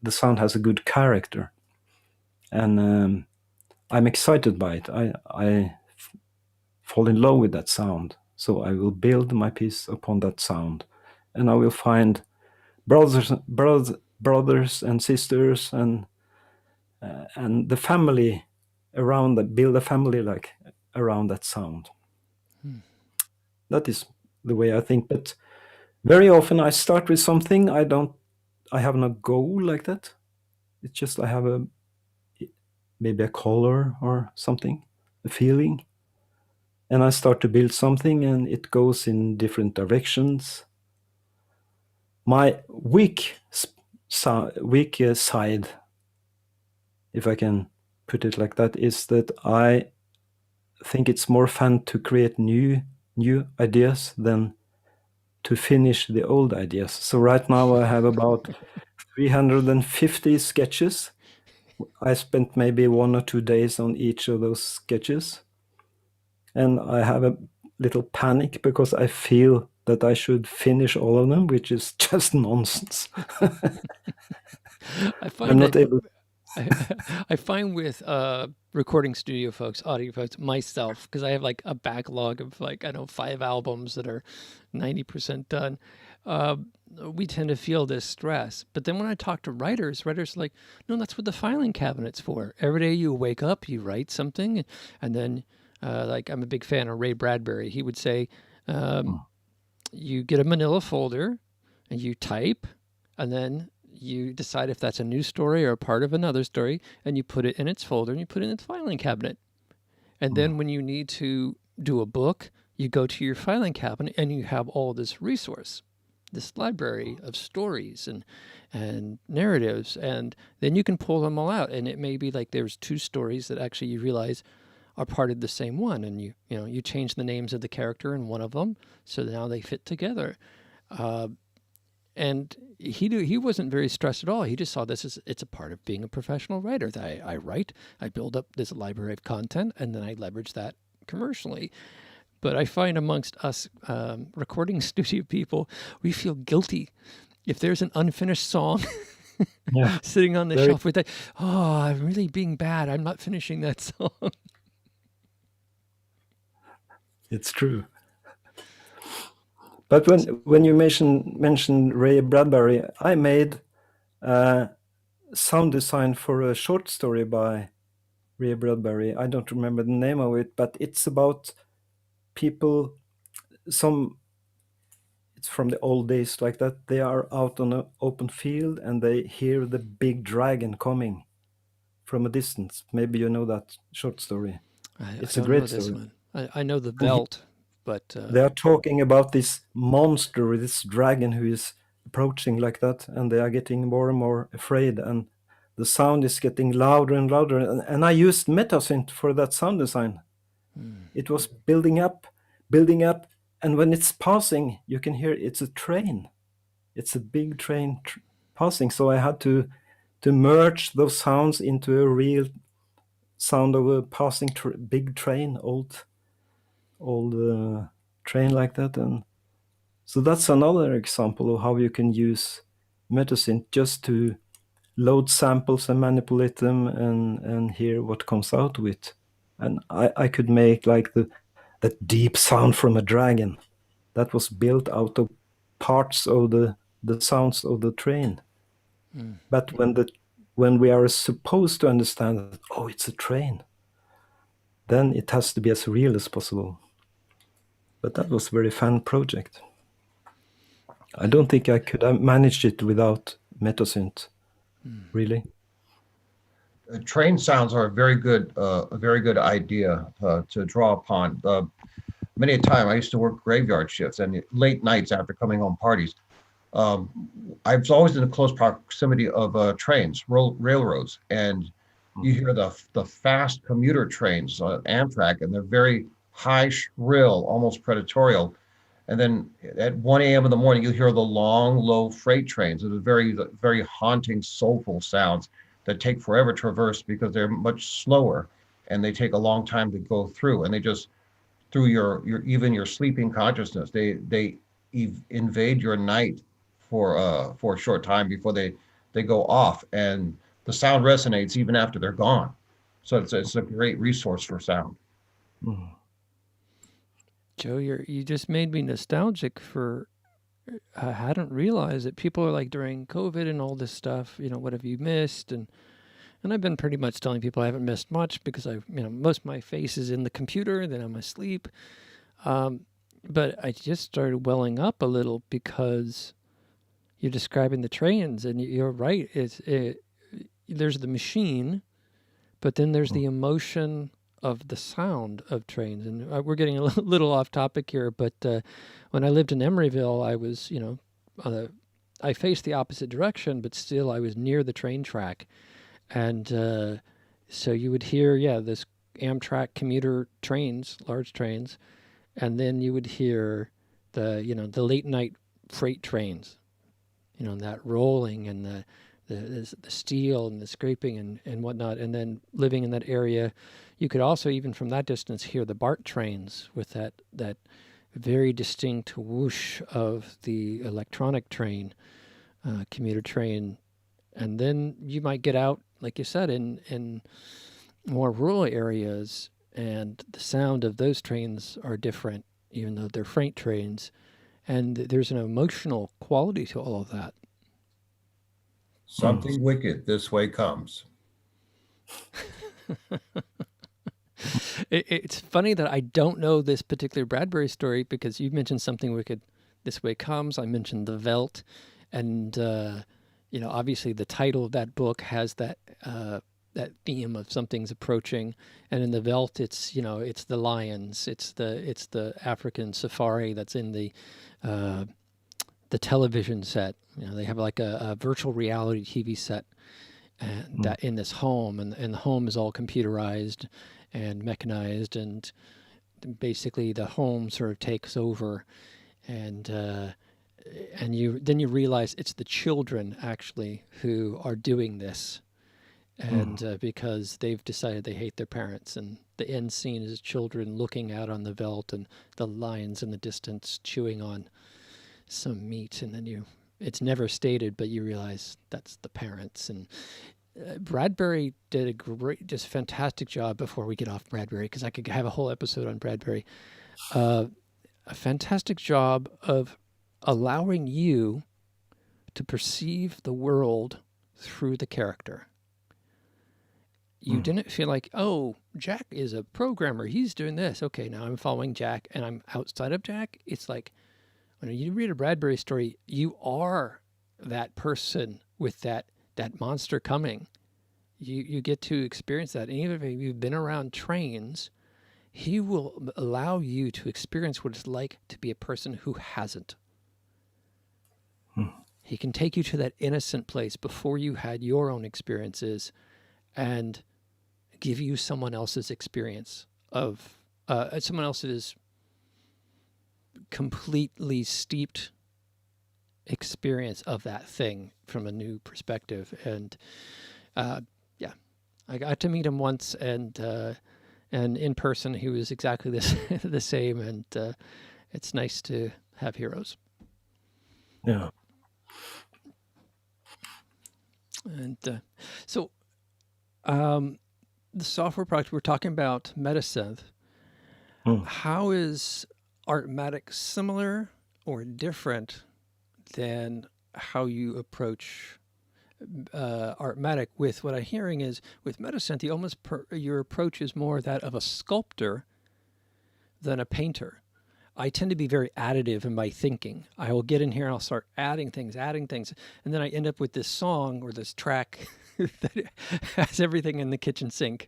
sound has a good character, and I'm excited by it. I fall in love with that sound, so I will build my piece upon that sound, and I will find brothers and sisters and and the family around that, build a family like around that sound. That is the way I think. But very often I start with something, I have no goal like that. It's just I have maybe a color or something, a feeling, and I start to build something, and it goes in different directions. My weak side, if I can put it like that, is that I think it's more fun to create new ideas than to finish the old ideas. So right now I have about 350 sketches. I spent maybe 1 or 2 days on each of those sketches. And I have a little panic because I feel that I should finish all of them, which is just nonsense. I I'm find not that able. I find with recording studio folks, audio folks, myself, because I have like a backlog of like, I don't know, 5 albums that are 90% done. We tend to feel this stress. But then when I talk to writers are like, no, that's what the filing cabinet's for. Every day you wake up, you write something, and then like I'm a big fan of Ray Bradbury. He would say, you get a manila folder and you type, and then you decide if that's a new story or a part of another story, and you put it in its folder and you put it in its filing cabinet. And then when you need to do a book, you go to your filing cabinet and you have all this resource, this library of stories and narratives, and then you can pull them all out. And it may be like there's 2 stories that actually you realize are part of the same one, and you change the names of the character in one of them, so now they fit together. And he wasn't very stressed at all. He just saw this as it's a part of being a professional writer. That I write, I build up this library of content, and then I leverage that commercially. But I find amongst us recording studio people, we feel guilty if there's an unfinished song Yeah, sitting on the very. shelf. With that, oh, I'm really being bad. I'm not finishing that song. It's true. But when you mentioned Ray Bradbury, I made sound design for a short story by Ray Bradbury. I don't remember the name of it, but it's about people. It's from the old days like that. They are out on an open field and they hear the big dragon coming from a distance. Maybe you know that short story. I It's a don't know great this story. one. I know the And Velt, but they are talking about this monster, this dragon who is approaching like that, and they are getting more and more afraid, and the sound is getting louder and louder. And I used metasynth for that sound design. It was building up, and when it's passing, you can hear it's a train. It's a big train passing. So I had to merge those sounds into a real sound of a passing big train, old train like that. And so that's another example of how you can use metasynth just to load samples and manipulate them and hear what comes out of it. And I could make like that deep sound from a dragon that was built out of parts of the sounds of the train. But when we are supposed to understand that, oh, it's a train, then it has to be as real as possible. But that was a very fun project. I don't think I could have managed it without metasynth, really. Train sounds are a very good idea to draw upon. Many a time I used to work graveyard shifts and late nights after coming home parties. I was always in close proximity of trains, railroads, and you hear the fast commuter trains, Amtrak, and they're very high, shrill, almost predatorial. And then at 1 a.m. in the morning, you hear the long, low freight trains. It's very, very haunting, soulful sounds that take forever to traverse because they're much slower and they take a long time to go through. And they just, through your even your sleeping consciousness, they invade your night for a short time before they go off. And the sound resonates even after they're gone. So it's a great resource for sound. Joe, you just made me nostalgic for. I hadn't realized that people are like during COVID and all this stuff. What have you missed? And And I've been pretty much telling people I haven't missed much because most of my face is in the computer, then I'm asleep. But I just started welling up a little because you're describing the trains, and you're right. There's the machine, but then there's the emotion of the sound of trains. And we're getting a little off topic here, but when I lived in Emeryville, I was, I faced the opposite direction, but still I was near the train track. And so you would hear, this Amtrak commuter trains, large trains, and then you would hear the late night freight trains, that rolling and the steel and the scraping and whatnot. And then living in that area, you could also, even from that distance, hear the BART trains with that very distinct whoosh of the electronic train, commuter train. And then you might get out, like you said, in more rural areas, and the sound of those trains are different, even though they're freight trains. And there's an emotional quality to all of that. Something wicked this way comes. It's funny that I don't know this particular Bradbury story, because you mentioned Something Wicked This Way Comes. I mentioned The Veldt. And, obviously the title of that book has that theme of something's approaching. And in The Veldt, it's the lions. It's the African safari that's in the television set. They have like a virtual reality TV set, and that in this home, and the home is all computerized and mechanized, and basically the home sort of takes over, and you realize it's the children actually who are doing this, and because they've decided they hate their parents. And the end scene is children looking out on the veldt and the lions in the distance chewing on some meat, and then it's never stated, but you realize that's the parents. And Bradbury did a just fantastic job. Before we get off Bradbury, because I could have a whole episode on Bradbury, a fantastic job of allowing you to perceive the world through the character. You didn't feel like, oh, Jack is a programmer, he's doing this. Okay, now I'm following Jack and I'm outside of Jack. It's like, when you read a Bradbury story, you are that person with that monster coming. You get to experience that. And even if you've been around trains, he will allow you to experience what it's like to be a person who hasn't. He can take you to that innocent place before you had your own experiences, and give you someone else's experience of someone else's completely steeped experience of that thing from a new perspective. And I got to meet him once, and in person he was exactly the same. And it's nice to have heroes. Yeah. And so the software product we're talking about, metasynth, how is Artmatic similar or different than how you approach Artmatic? With what I'm hearing is, with metasynth, your approach is more that of a sculptor than a painter. I tend to be very additive in my thinking. I will get in here and I'll start adding things, and then I end up with this song or this track that has everything in the kitchen sink.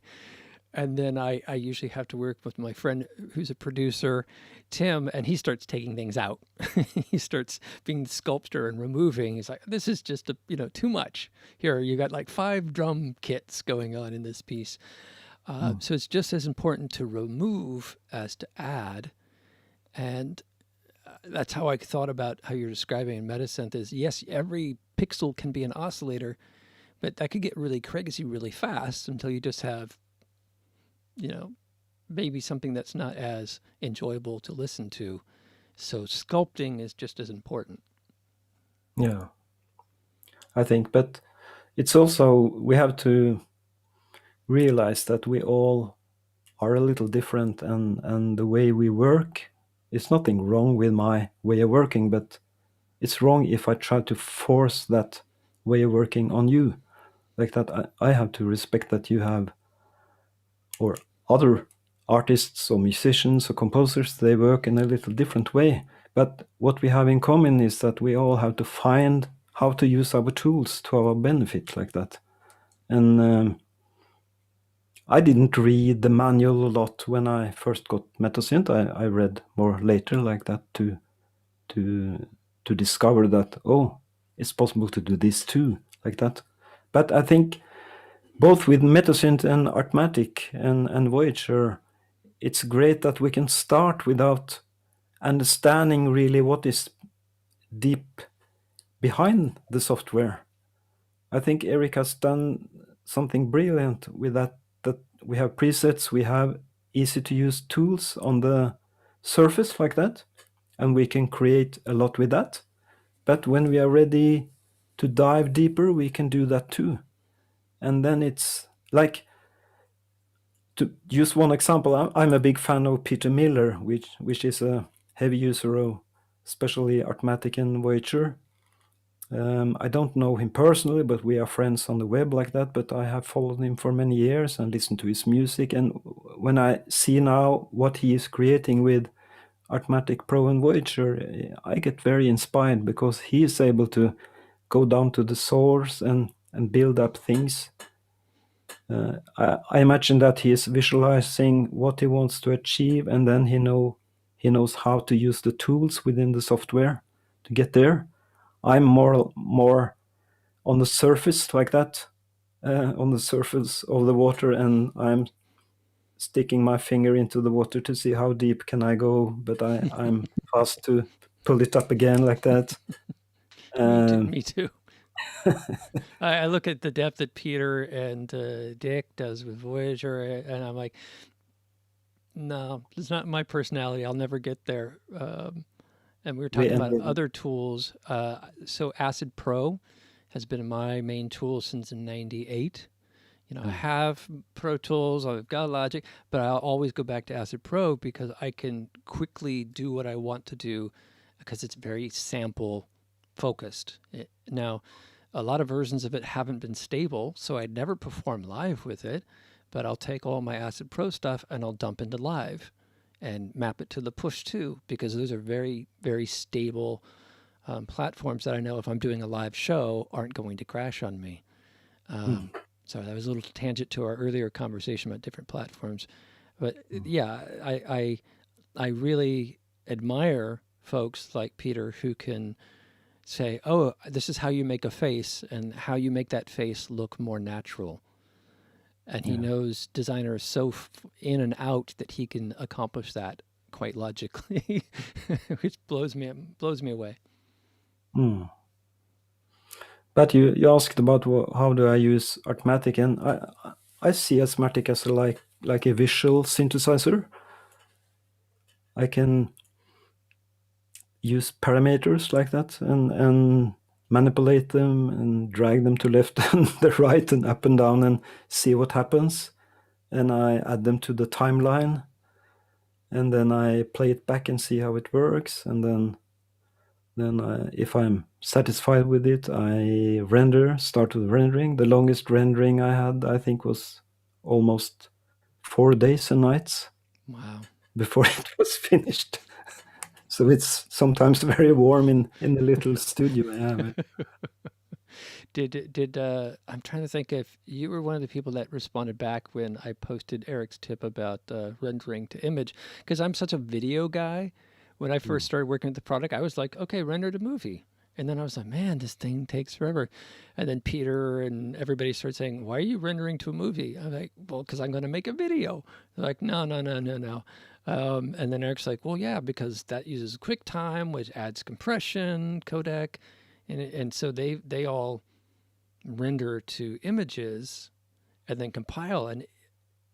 And then I usually have to work with my friend who's a producer, Tim, and he starts taking things out. He starts being the sculptor and removing. He's like, this is just too much. Here, you got like 5 drum kits going on in this piece. So it's just as important to remove as to add. And that's how I thought about how you're describing in metasynth is, yes, every pixel can be an oscillator, but that could get really crazy really fast until you just have, maybe something that's not as enjoyable to listen to. So sculpting is just as important. Yeah, I think, but it's also, we have to realize that we all are a little different, and the way we work, it's nothing wrong with my way of working, but it's wrong if I try to force that way of working on you. like that. I have to respect that you have, or other artists or musicians or composers, they work in a little different way. But what we have in common is that we all have to find how to use our tools to our benefit, like that. And I didn't read the manual a lot when I first got metasynth. I read more later, like that, to discover that, oh, it's possible to do this too, like that. But I think both with metasynth and Artmatic and Voyager, it's great that we can start without understanding really what is deep behind the software. I think Eric has done something brilliant with that we have presets, we have easy to use tools on the surface, like that, and we can create a lot with that. But when we are ready to dive deeper, we can do that too. And then it's like, to use one example, I'm a big fan of Peter Miller, which is a heavy user of especially Artmatic and Voyager. I don't know him personally, but we are friends on the web, like that. But I have followed him for many years and listened to his music. And when I see now what he is creating with Artmatic Pro and Voyager, I get very inspired, because he is able to go down to the source and build up things. I imagine that he is visualizing what he wants to achieve, and then he knows how to use the tools within the software to get there. I'm more on the surface, like that, on the surface of the water, and I'm sticking my finger into the water to see how deep can I go, but I'm fast to pull it up again, like that. Me too. I look at the depth that Peter and Dick does with Voyager, and I'm like, no, it's not my personality. I'll never get there. And we were talking about other tools. So Acid Pro has been my main tool since '98. I have Pro Tools, I've got Logic, but I'll always go back to Acid Pro because I can quickly do what I want to do, because it's very sample focused. Now, a lot of versions of it haven't been stable, so I'd never perform live with it, but I'll take all my Acid Pro stuff and I'll dump into live and map it to the Push 2, because those are very, very stable platforms that I know if I'm doing a live show aren't going to crash on me. So that was a little tangent to our earlier conversation about different platforms. But yeah, I really admire folks like Peter who can say, oh, this is how you make a face and how you make that face look more natural. And he knows designers so in and out that he can accomplish that quite logically, which blows me away. But you asked about how do I use Artmatic, and I see Artmatic as like a visual synthesizer. I can use parameters like that and manipulate them and drag them to left and the right and up and down and see what happens. And I add them to the timeline, and then I play it back and see how it works. And then if I'm satisfied with it, I start with rendering. The longest rendering I had, I think, was almost 4 days and nights. Wow. Before it was finished. So it's sometimes very warm in the little studio I have. Did I'm trying to think if you were one of the people that responded back when I posted Eric's tip about rendering to image, because I'm such a video guy. When I first started working with the product, I was like, okay, render to movie. And then I was like, man, this thing takes forever. And then Peter and everybody started saying, why are you rendering to a movie? I'm like, well, because I'm going to make a video. They're like, no. And then Eric's like, well, yeah, because that uses QuickTime, which adds compression, codec. And so they all render to images and then compile. And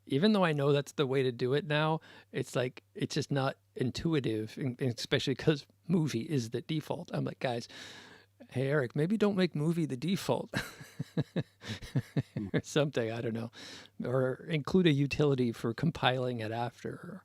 even though I know that's the way to do it now, it's like, it's just not intuitive, especially because movie is the default. I'm like, guys, hey, Eric, maybe don't make movie the default or something. I don't know. Or include a utility for compiling it after.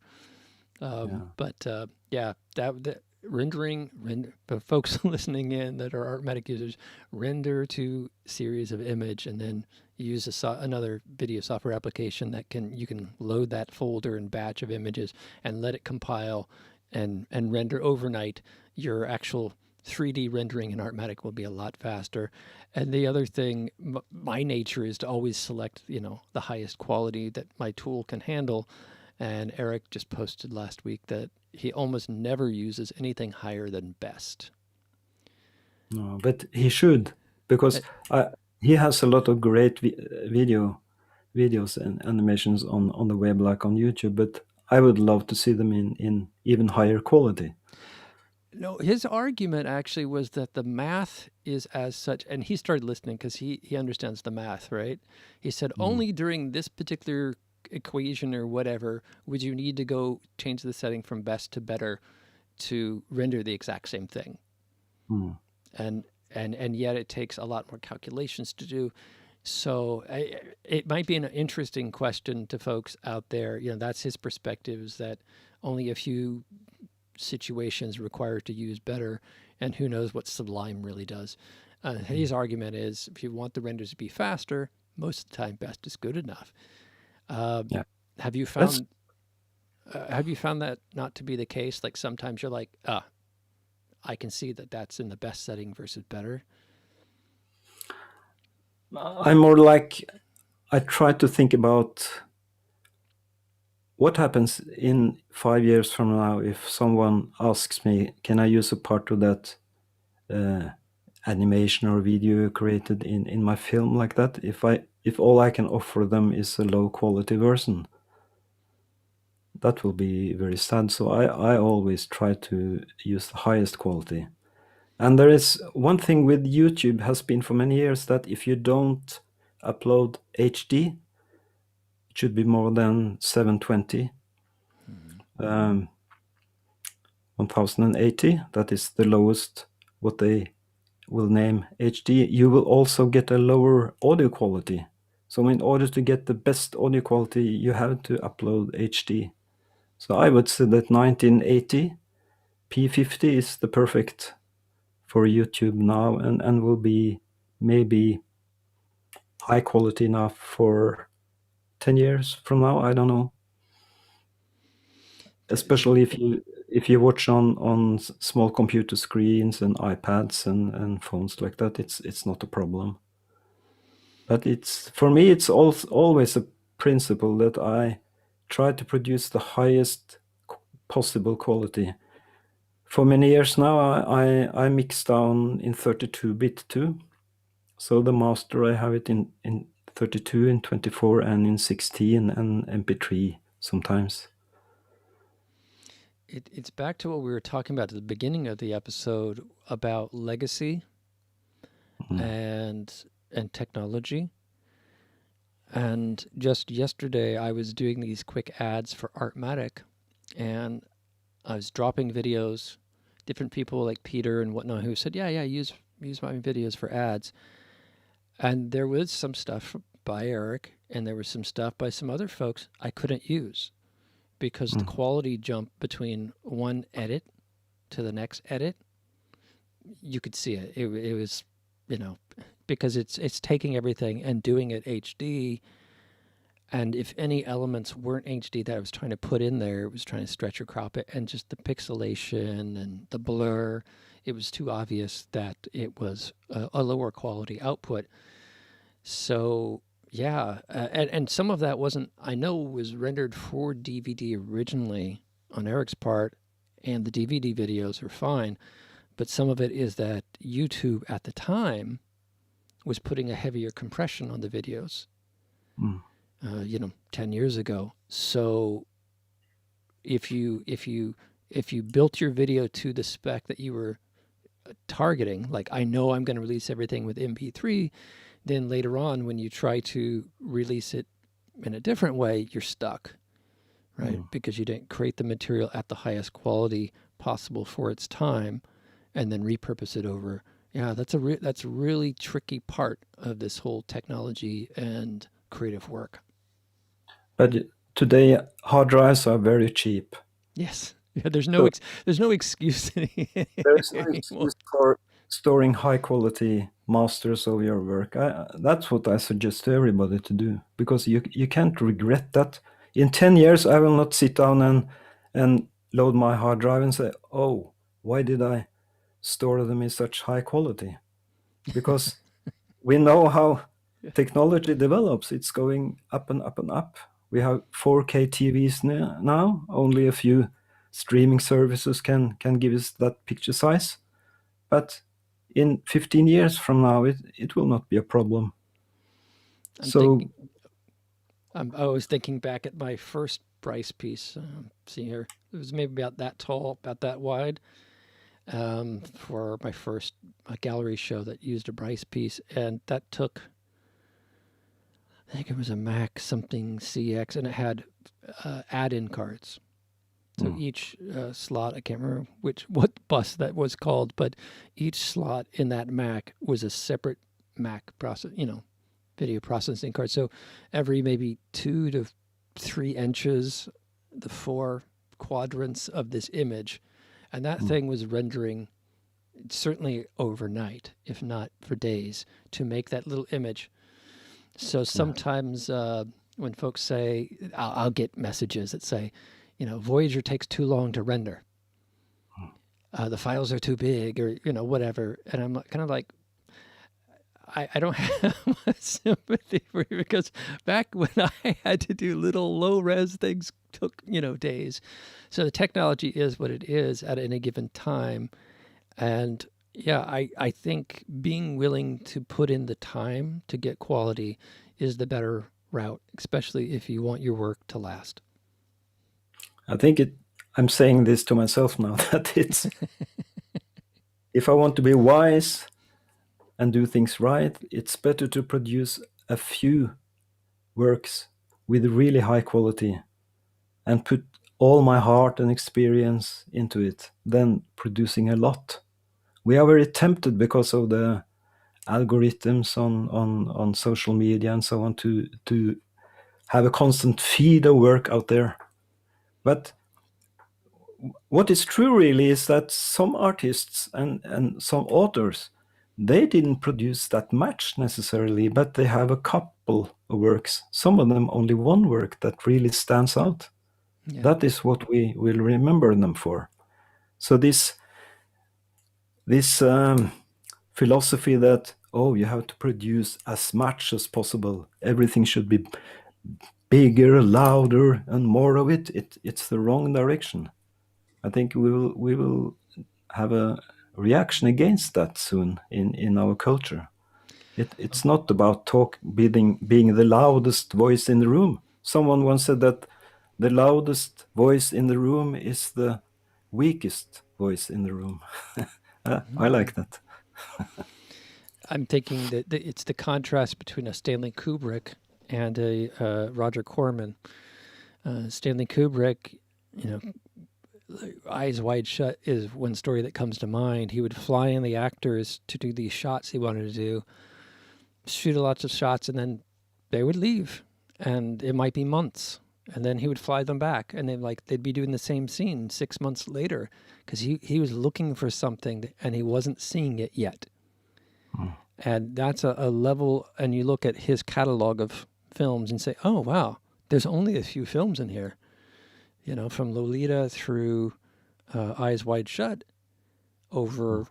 But yeah, that but folks listening in that are Artmatic users, render to series of image, and then use another video software application that you can load that folder and batch of images and let it compile and render overnight. Your actual 3D rendering in Artmatic will be a lot faster. And the other thing, my nature is to always select, the highest quality that my tool can handle. And Eric just posted last week that he almost never uses anything higher than best. No, but he should, because he has a lot of great videos and animations on the web, like on YouTube. But I would love to see them in even higher quality. No, his argument actually was that the math is as such, and he started listening because he understands the math, right? He said only during this particular equation or whatever would you need to go change the setting from best to better to render the exact same thing. And yet it takes a lot more calculations to do. So it might be an interesting question to folks out there. That's his perspective, is that only a few situations require to use better, and who knows what Sublime really does. His argument is, if you want the renders to be faster, most of the time best is good enough. Have you found that not to be the case? Like sometimes you're like, I can see that that's in the best setting versus better. I'm more like, I try to think about what happens in 5 years from now if someone asks me, can I use a part of that animation or video created in my film like that? If all I can offer them is a low quality version, that will be very sad. So I always try to use the highest quality. And there is one thing with YouTube has been for many years, that if you don't upload HD, it should be more than 720. 1080, that is the lowest, what they will name HD. You will also get a lower audio quality. So in order to get the best audio quality, you have to upload HD. So I would say that 1980 P50 is the perfect for YouTube now, and will be maybe high quality enough for 10 years from now. I don't know. Especially if you watch on small computer screens and iPads and phones like that, it's not a problem. But for me, it's always a principle that I try to produce the highest possible quality. For many years now, I mix down in 32-bit too. So the master, I have it in 32, in 24, and in 16, and MP3 sometimes. It's back to what we were talking about at the beginning of the episode about legacy and technology. And just yesterday, I was doing these quick ads for Artmatic, and I was dropping videos. Different people like Peter and whatnot who said, "Yeah, use my videos for ads." And there was some stuff by Eric, and there was some stuff by some other folks I couldn't use, because the quality jump between one edit to the next edit, you could see it. It was, because it's taking everything and doing it HD. And if any elements weren't HD that I was trying to put in there, it was trying to stretch or crop it, and just the pixelation and the blur, it was too obvious that it was a lower quality output. So yeah, and some of that was rendered for DVD originally on Eric's part, and the DVD videos are fine, but some of it is that YouTube at the time was putting a heavier compression on the videos, 10 years ago. So if you built your video to the spec that you were targeting, like, I know I'm going to release everything with MP3, then later on when you try to release it in a different way, you're stuck, right? Because you didn't create the material at the highest quality possible for its time and then repurpose it over. Yeah, that's a really tricky part of this whole technology and creative work. But today, hard drives are very cheap. Yes. Yeah, there's So no excuse there is no anymore. excuse for storing high quality masters of your work. That's what I suggest to everybody to do, because you can't regret that. In 10 years, I will not sit down and load my hard drive and say, oh, why did I store them in such high quality? Because we know how technology develops. It's going up and up and up. We have 4K TVs now. Only a few streaming services can give us that picture size. But in 15 years from now, it will not be a problem. I was thinking back at my first Bryce piece. See here, it was maybe about that tall, about that wide, for my first gallery show that used a Bryce piece, and that took, I think it was a Mac something CX, and it had add-in cards. So each slot, I can't remember what bus that was called, but each slot in that Mac was a separate Mac video processing card. So every maybe 2 to 3 inches, the 4 quadrants of this image, and that thing was rendering certainly overnight, if not for days, to make that little image. So sometimes when folks say, I'll get messages that say, Voyager takes too long to render. The files are too big, or whatever. And I'm kind of like, I don't have much sympathy for you, because back when I had to do little low res things took days. So the technology is what it is at any given time, and yeah, I think being willing to put in the time to get quality is the better route, especially if you want your work to last. I think I'm saying this to myself now, that it's if I want to be wise and do things right, it's better to produce a few works with really high quality and put all my heart and experience into it than producing a lot. We are very tempted because of the algorithms on social media and so on to have a constant feed of work out there. But what is true really is that some artists and some authors, they didn't produce that much necessarily, but they have a couple of works, some of them only one work that really stands out. Yeah. That is what we will remember them for. So this philosophy that, you have to produce as much as possible, everything should be bigger, louder, and more of it's the wrong direction. I think we will have a reaction against that soon in our culture. It's not about being the loudest voice in the room. Someone once said that the loudest voice in the room is the weakest voice in the room. I like that. I'm thinking that it's the contrast between a Stanley Kubrick and a Roger Corman. Stanley Kubrick, Eyes Wide Shut is one story that comes to mind. He would fly in the actors to do these shots he wanted to do, shoot lots of shots, and then they would leave, and it might be months, and then he would fly them back, and they'd be doing the same scene 6 months later, because he was looking for something and he wasn't seeing it yet. And that's a level, and you look at his catalog of films and say, oh wow, there's only a few films in here, from Lolita through Eyes Wide Shut, over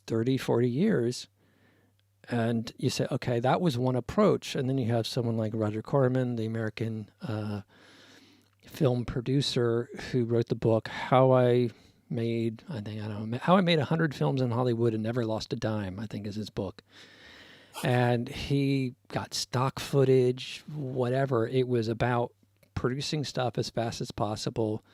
30, 40 years. And you say, okay, that was one approach. And then you have someone like Roger Corman, the American film producer, who wrote the book How I Made 100 Films in Hollywood and Never Lost a Dime, I think is his book. And he got stock footage, whatever. It was about producing stuff as fast as possible.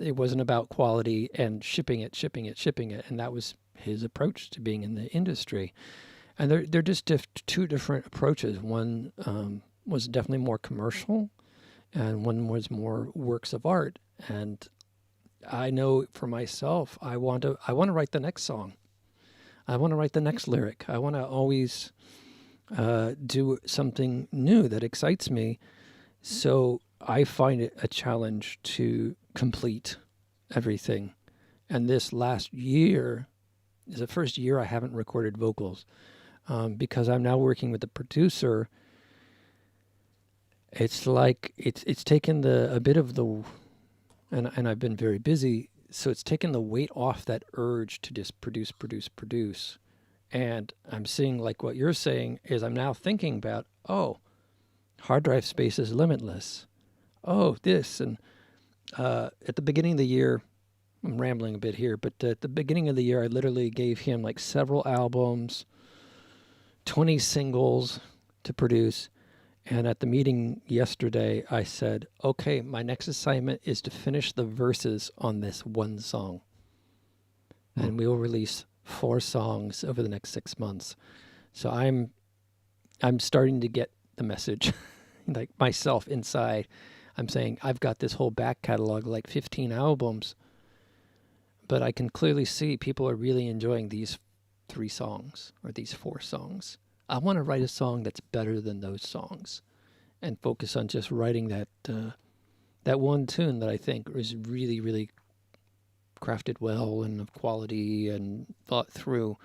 It wasn't about quality and shipping it. And that was his approach to being in the industry. And they're just two different approaches. One was definitely more commercial, and one was more works of art. And I know for myself, I want to write the next song. I want to write the next lyric. I want to always do something new that excites me. So I find it a challenge to complete everything. And this last year is the first year I haven't recorded vocals, because I'm now working with the producer. It's like it's taken a bit of the, and I've been very busy, so it's taken the weight off that urge to just produce. And I'm seeing, like what you're saying is, I'm now thinking about, oh, hard drive space is limitless. Oh, this. And at the beginning of the year, I'm rambling a bit here, but at the beginning of the year, I literally gave him like several albums, 20 singles to produce. And at the meeting yesterday, I said, okay, my next assignment is to finish the verses on this one song. And we will release 4 songs over the next 6 months. So I'm starting to get the message, like myself inside. I'm saying I've got this whole back catalog, like 15 albums, but I can clearly see people are really enjoying these 3 songs or these 4 songs. I want to write a song that's better than those songs, and focus on just writing that one tune that I think is really, really crafted well and of quality and thought through.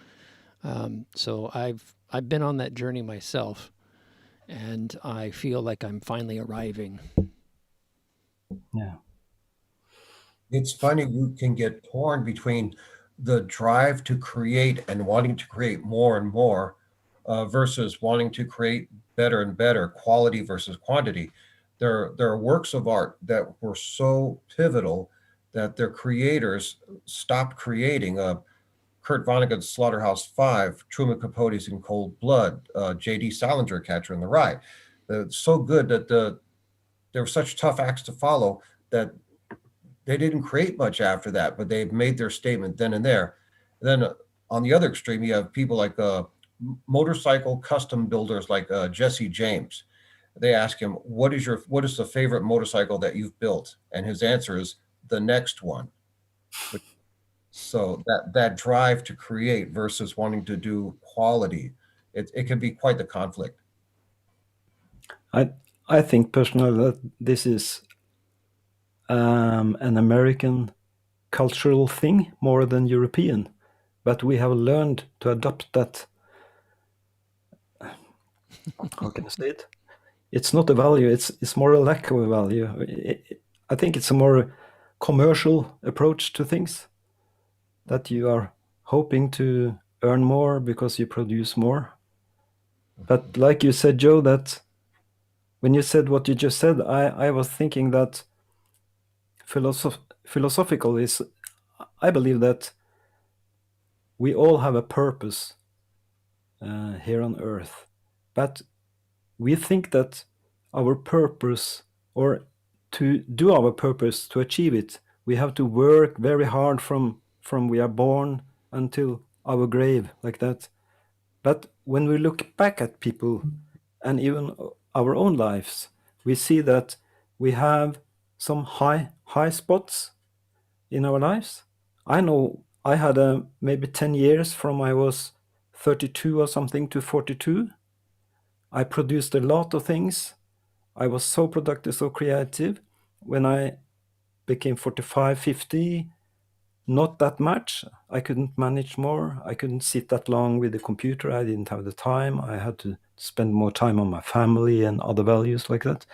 So I've been on that journey myself, and I feel like I'm finally arriving. Yeah. It's funny, you can get torn between the drive to create and wanting to create more and more, versus wanting to create better and better, quality versus quantity. There are works of art that were so pivotal that their creators stopped creating. Kurt Vonnegut's Slaughterhouse-Five, Truman Capote's In Cold Blood, J.D. Salinger, Catcher in the Rye. So good that there were such tough acts to follow that they didn't create much after that, but they've made their statement then and there. Then on the other extreme, you have people like motorcycle custom builders like Jesse James. They ask him, what is the favorite motorcycle that you've built? And his answer is the next one. So that drive to create versus wanting to do quality, it can be quite the conflict. I think personally that this is an American cultural thing more than European, but we have learned to adopt that. How can I say it? It's not a value. It's more a lack of a value. I think it's a more commercial approach to things, that you are hoping to earn more because you produce more. But like you said, Joe, that when you said what you just said, I was thinking that philosophical is, I believe that we all have a purpose here on earth, but we think that our purpose, or to do our purpose, to achieve it, we have to work very hard from we are born until our grave, like that. But when we look back at people and even our own lives, we see that we have some high spots in our lives. I know I had maybe 10 years from I was 32 or something to 42. I produced a lot of things. I was so productive, so creative. When I became 45, 50, not that much. I couldn't manage more. I couldn't sit that long with the computer. I didn't have the time. I had to spend more time on my family and other values like that.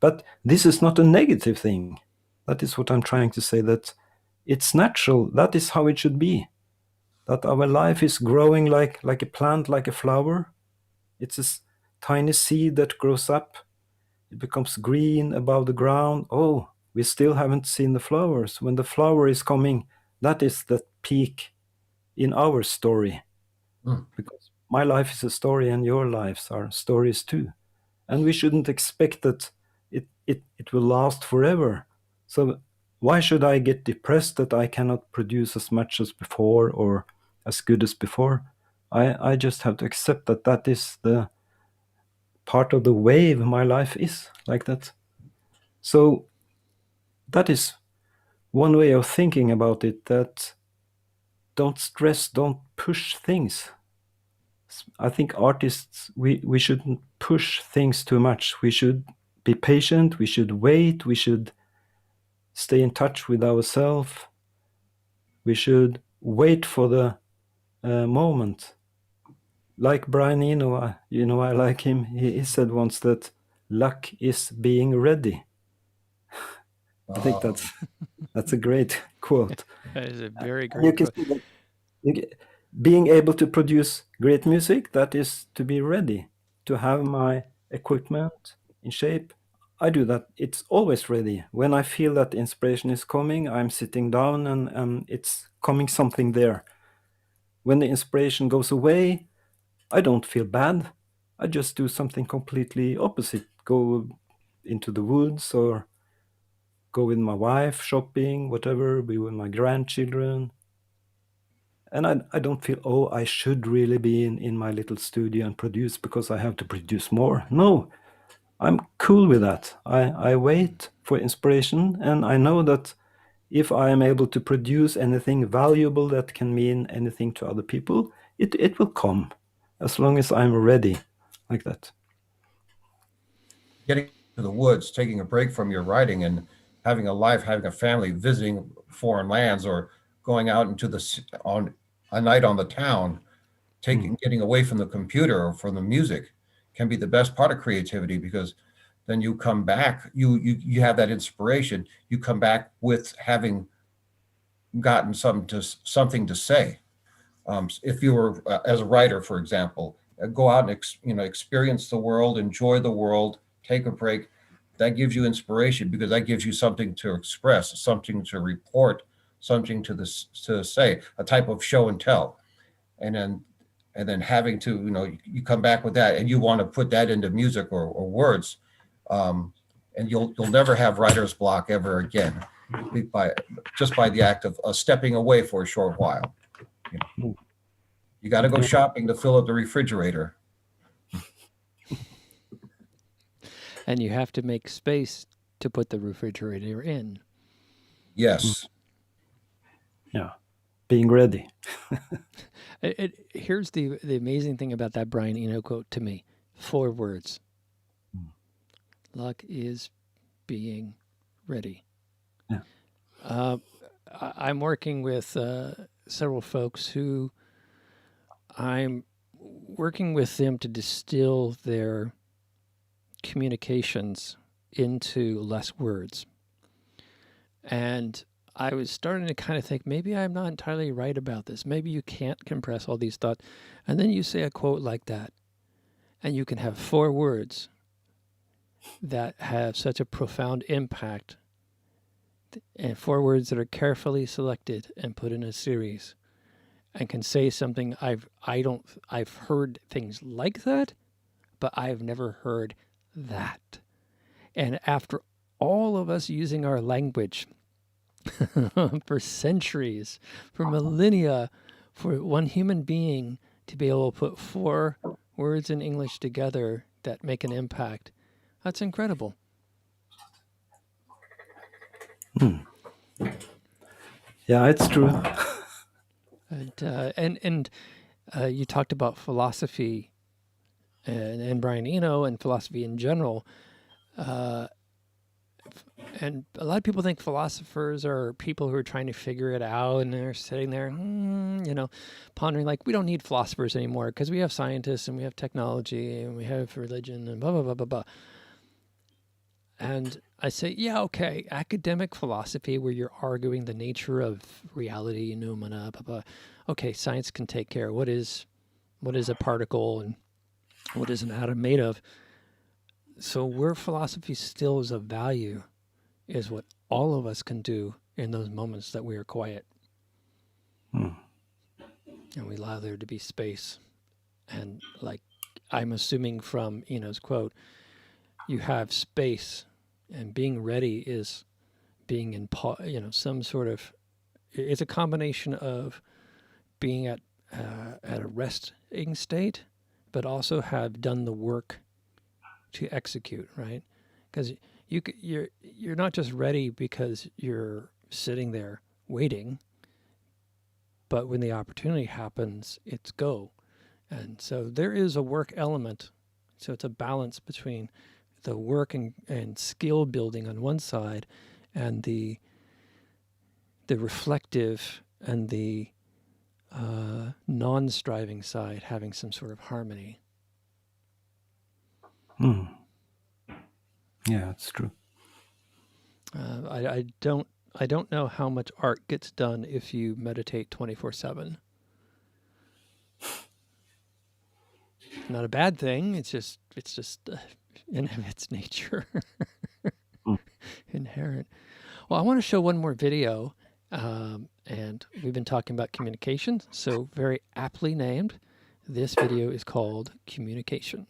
But this is not a negative thing. That is what I'm trying to say, that it's natural. That is how it should be. That our life is growing like a plant, like a flower. It's a tiny seed that grows up. It becomes green above the ground. Oh, we still haven't seen the flowers. When the flower is coming, that is the peak in our story. Because my life is a story and your lives are stories too. And we shouldn't expect that it will last forever. So why should I get depressed that I cannot produce as much as before or as good as before? I just have to accept that that is the part of the wave my life is, like that. So that is one way of thinking about it, that don't stress, don't push things. I think artists, we shouldn't push things too much. We should be patient, we should wait, we should stay in touch with ourselves, We should wait for the moment. Like Brian Eno, I like him. He said once that luck is being ready. I think that's a great quote. That is a very You great can quote. see that being able to produce great music, that is to be ready, to have my equipment in shape. I do that. It's always ready. When I feel that inspiration is coming, I'm sitting down and it's coming something there. When the inspiration goes away, I don't feel bad. I just do something completely opposite. Go into the woods or go with my wife shopping, whatever, be with my grandchildren. And I don't feel, oh, I should really be in my little studio and produce because I have to produce more. No, I'm cool with that. I wait for inspiration, and I know that if I am able to produce anything valuable that can mean anything to other people, it will come as long as I'm ready like that. Getting to the woods, taking a break from your writing and having a life, having a family, visiting foreign lands, or going out into on a night on the town, getting away from the computer or from the music can be the best part of creativity, because then you come back, you have that inspiration, you come back with having gotten something to say. If you were as a writer, for example, go out and experience the world, enjoy the world, take a break. That gives you inspiration, because that gives you something to express, something to report, something to say, a type of show and tell. And then having to, you come back with that and you want to put that into music or words, and you'll never have writer's block ever again, by the act of stepping away for a short while. You got to go shopping to fill up the refrigerator. And you have to make space to put the refrigerator in. Yes. Yeah, being ready. Here's the amazing thing about that Brian Eno quote to me. 4 words. Luck is being ready. Yeah. I'm working with several folks who I'm working with them to distill their communications into less words. And I was starting to kind of think, maybe I'm not entirely right about this. Maybe you can't compress all these thoughts. And then you say a quote like that, and you can have 4 words that have such a profound impact, and 4 words that are carefully selected and put in a series, and can say something I've heard things like that, but I've never heard that. And after all of us using our language for centuries, for millennia, for one human being to be able to put 4 words in English together that make an impact, that's incredible. Yeah, it's true. And you talked about philosophy and Brian Eno and philosophy in general. And a lot of people think philosophers are people who are trying to figure it out, and they're sitting there, pondering like, we don't need philosophers anymore because we have scientists and we have technology and we have religion and blah, blah, blah, blah, blah. And I say, yeah, okay, academic philosophy where you're arguing the nature of reality, noumena, blah, blah. Okay, science can take care of what is a particle and what is an atom made of. So where philosophy still is of value is what all of us can do in those moments that we are quiet. And we allow there to be space. And like, I'm assuming from Eno's quote, you have space, and being ready is being in, some sort of, it's a combination of being at a resting state, but also have done the work to execute, right? Because you're not just ready because you're sitting there waiting, but when the opportunity happens, it's go. And so there is a work element. So it's a balance between the work and skill building on one side, and the reflective and the non-striving side having some sort of harmony. Yeah, it's true. I don't know how much art gets done if you meditate 24/7. Not a bad thing. It's just in its nature inherent. Well, I want to show one more video, and we've been talking about communication, so very aptly named. This video is called Communication.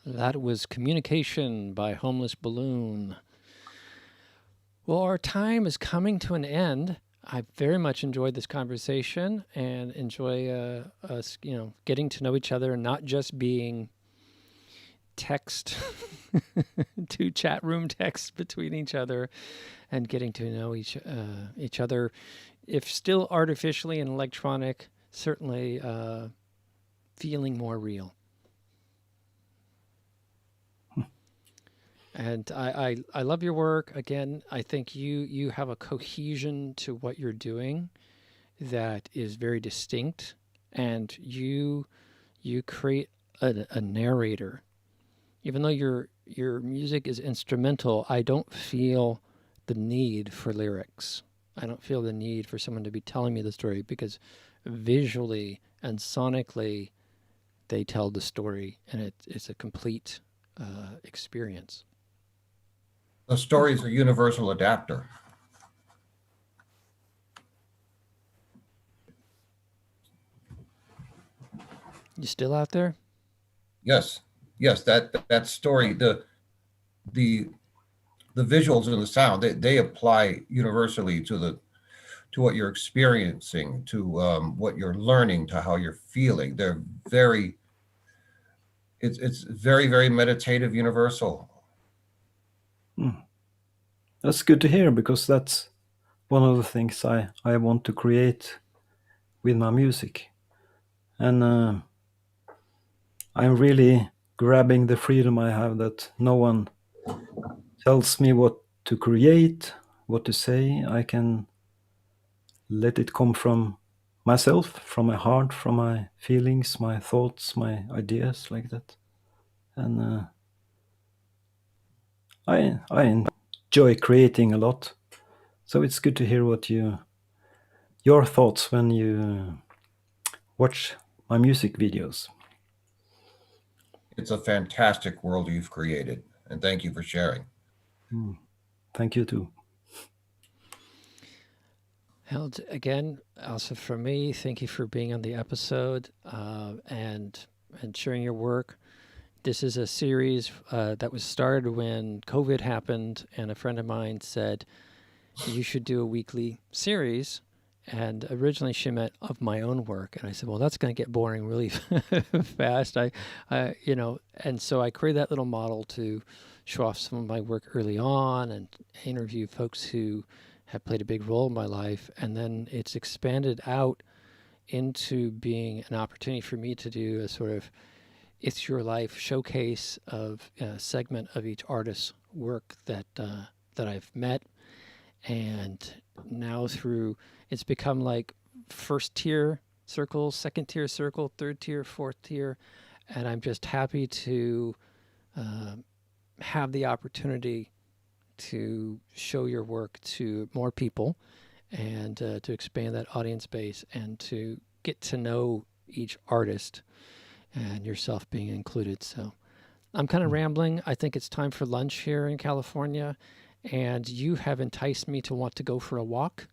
That was Communication by Homeless Balloon. Well, our time is coming to an end. I very much enjoyed this conversation and enjoy us, getting to know each other and not just being text, two chat room texts between each other, and getting to know each other, if still artificially and electronic, certainly feeling more real. And I love your work. Again, I think you have a cohesion to what you're doing that is very distinct, and you create a narrator. Even though your music is instrumental, I don't feel the need for lyrics. I don't feel the need for someone to be telling me the story, because visually and sonically they tell the story, and it's a complete experience. The story is a universal adapter. You still out there? Yes, that story, the visuals and the sound, they apply universally to what you're experiencing, to what you're learning, to how you're feeling. They're very, it's very, very meditative, universal. That's good to hear, because that's one of the things I want to create with my music. And I'm really grabbing the freedom I have, that no one tells me what to create, what to say. I can let it come from myself, from my heart, from my feelings, my thoughts, my ideas, like that. And I enjoy creating a lot. So it's good to hear your thoughts when you watch my music videos. It's a fantastic world you've created, and thank you for sharing. Thank you too. Held again, also for me, thank you for being on the episode and sharing your work. This is a series that was started when COVID happened, and a friend of mine said, you should do a weekly series. And originally she meant of my own work. And I said, well, that's going to get boring really fast. And so I created that little model to show off some of my work early on and interview folks who have played a big role in my life. And then it's expanded out into being an opportunity for me to do a sort of It's Your Life showcase of a segment of each artist's work that I've met. And now it's become like first tier circle, second tier circle, third tier, fourth tier. And I'm just happy to have the opportunity to show your work to more people, and to expand that audience base, and to get to know each artist, and yourself being included. So I'm kind of rambling. I think it's time for lunch here in California, and you have enticed me to want to go for a walk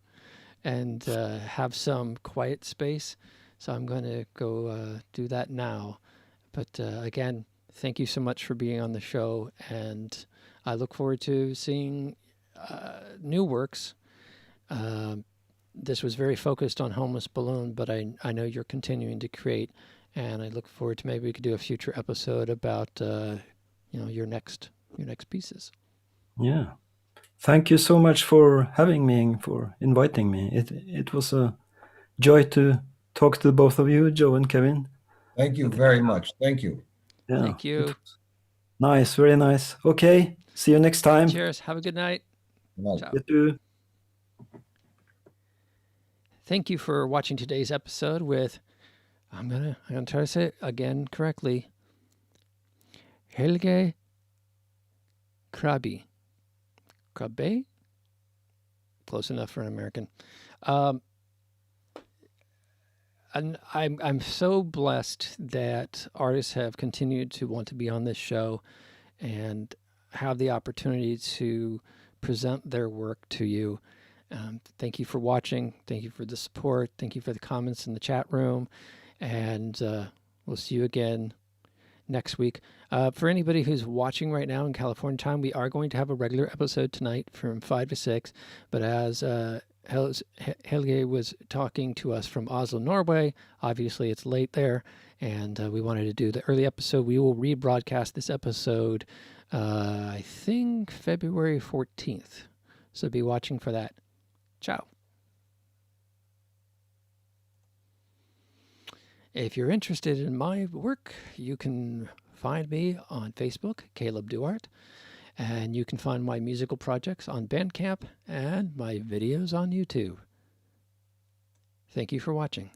and have some quiet space. So I'm going to go do that now. But again, thank you so much for being on the show, and I look forward to seeing new works. This was very focused on Homeless Balloon, but I know you're continuing to create, and I look forward to maybe we could do a future episode about your next pieces. Yeah. Thank you so much for having me and for inviting me. It was a joy to talk to both of you, Joe and Kevin. Thank you very much. Thank you. Yeah. Thank you. Nice, very nice. Okay, see you next time. Cheers. Have a good night. Right. Ciao. You too. Thank you for watching today's episode with, I'm gonna try to say it again correctly, Helge Krabye. Krabbe? Close enough for an American. And I'm so blessed that artists have continued to want to be on this show and have the opportunity to present their work to you. Thank you for watching. Thank you for the support. Thank you for the comments in the chat room. And we'll see you again next week. For anybody who's watching right now in California time, we are going to have a regular episode tonight from 5 to 6. But as Helge was talking to us from Oslo, Norway, obviously it's late there, and we wanted to do the early episode. We will rebroadcast this episode, I think February 14th. So be watching for that. Ciao. If you're interested in my work, you can find me on Facebook, Caleb Duart, and you can find my musical projects on Bandcamp and my videos on YouTube. Thank you for watching.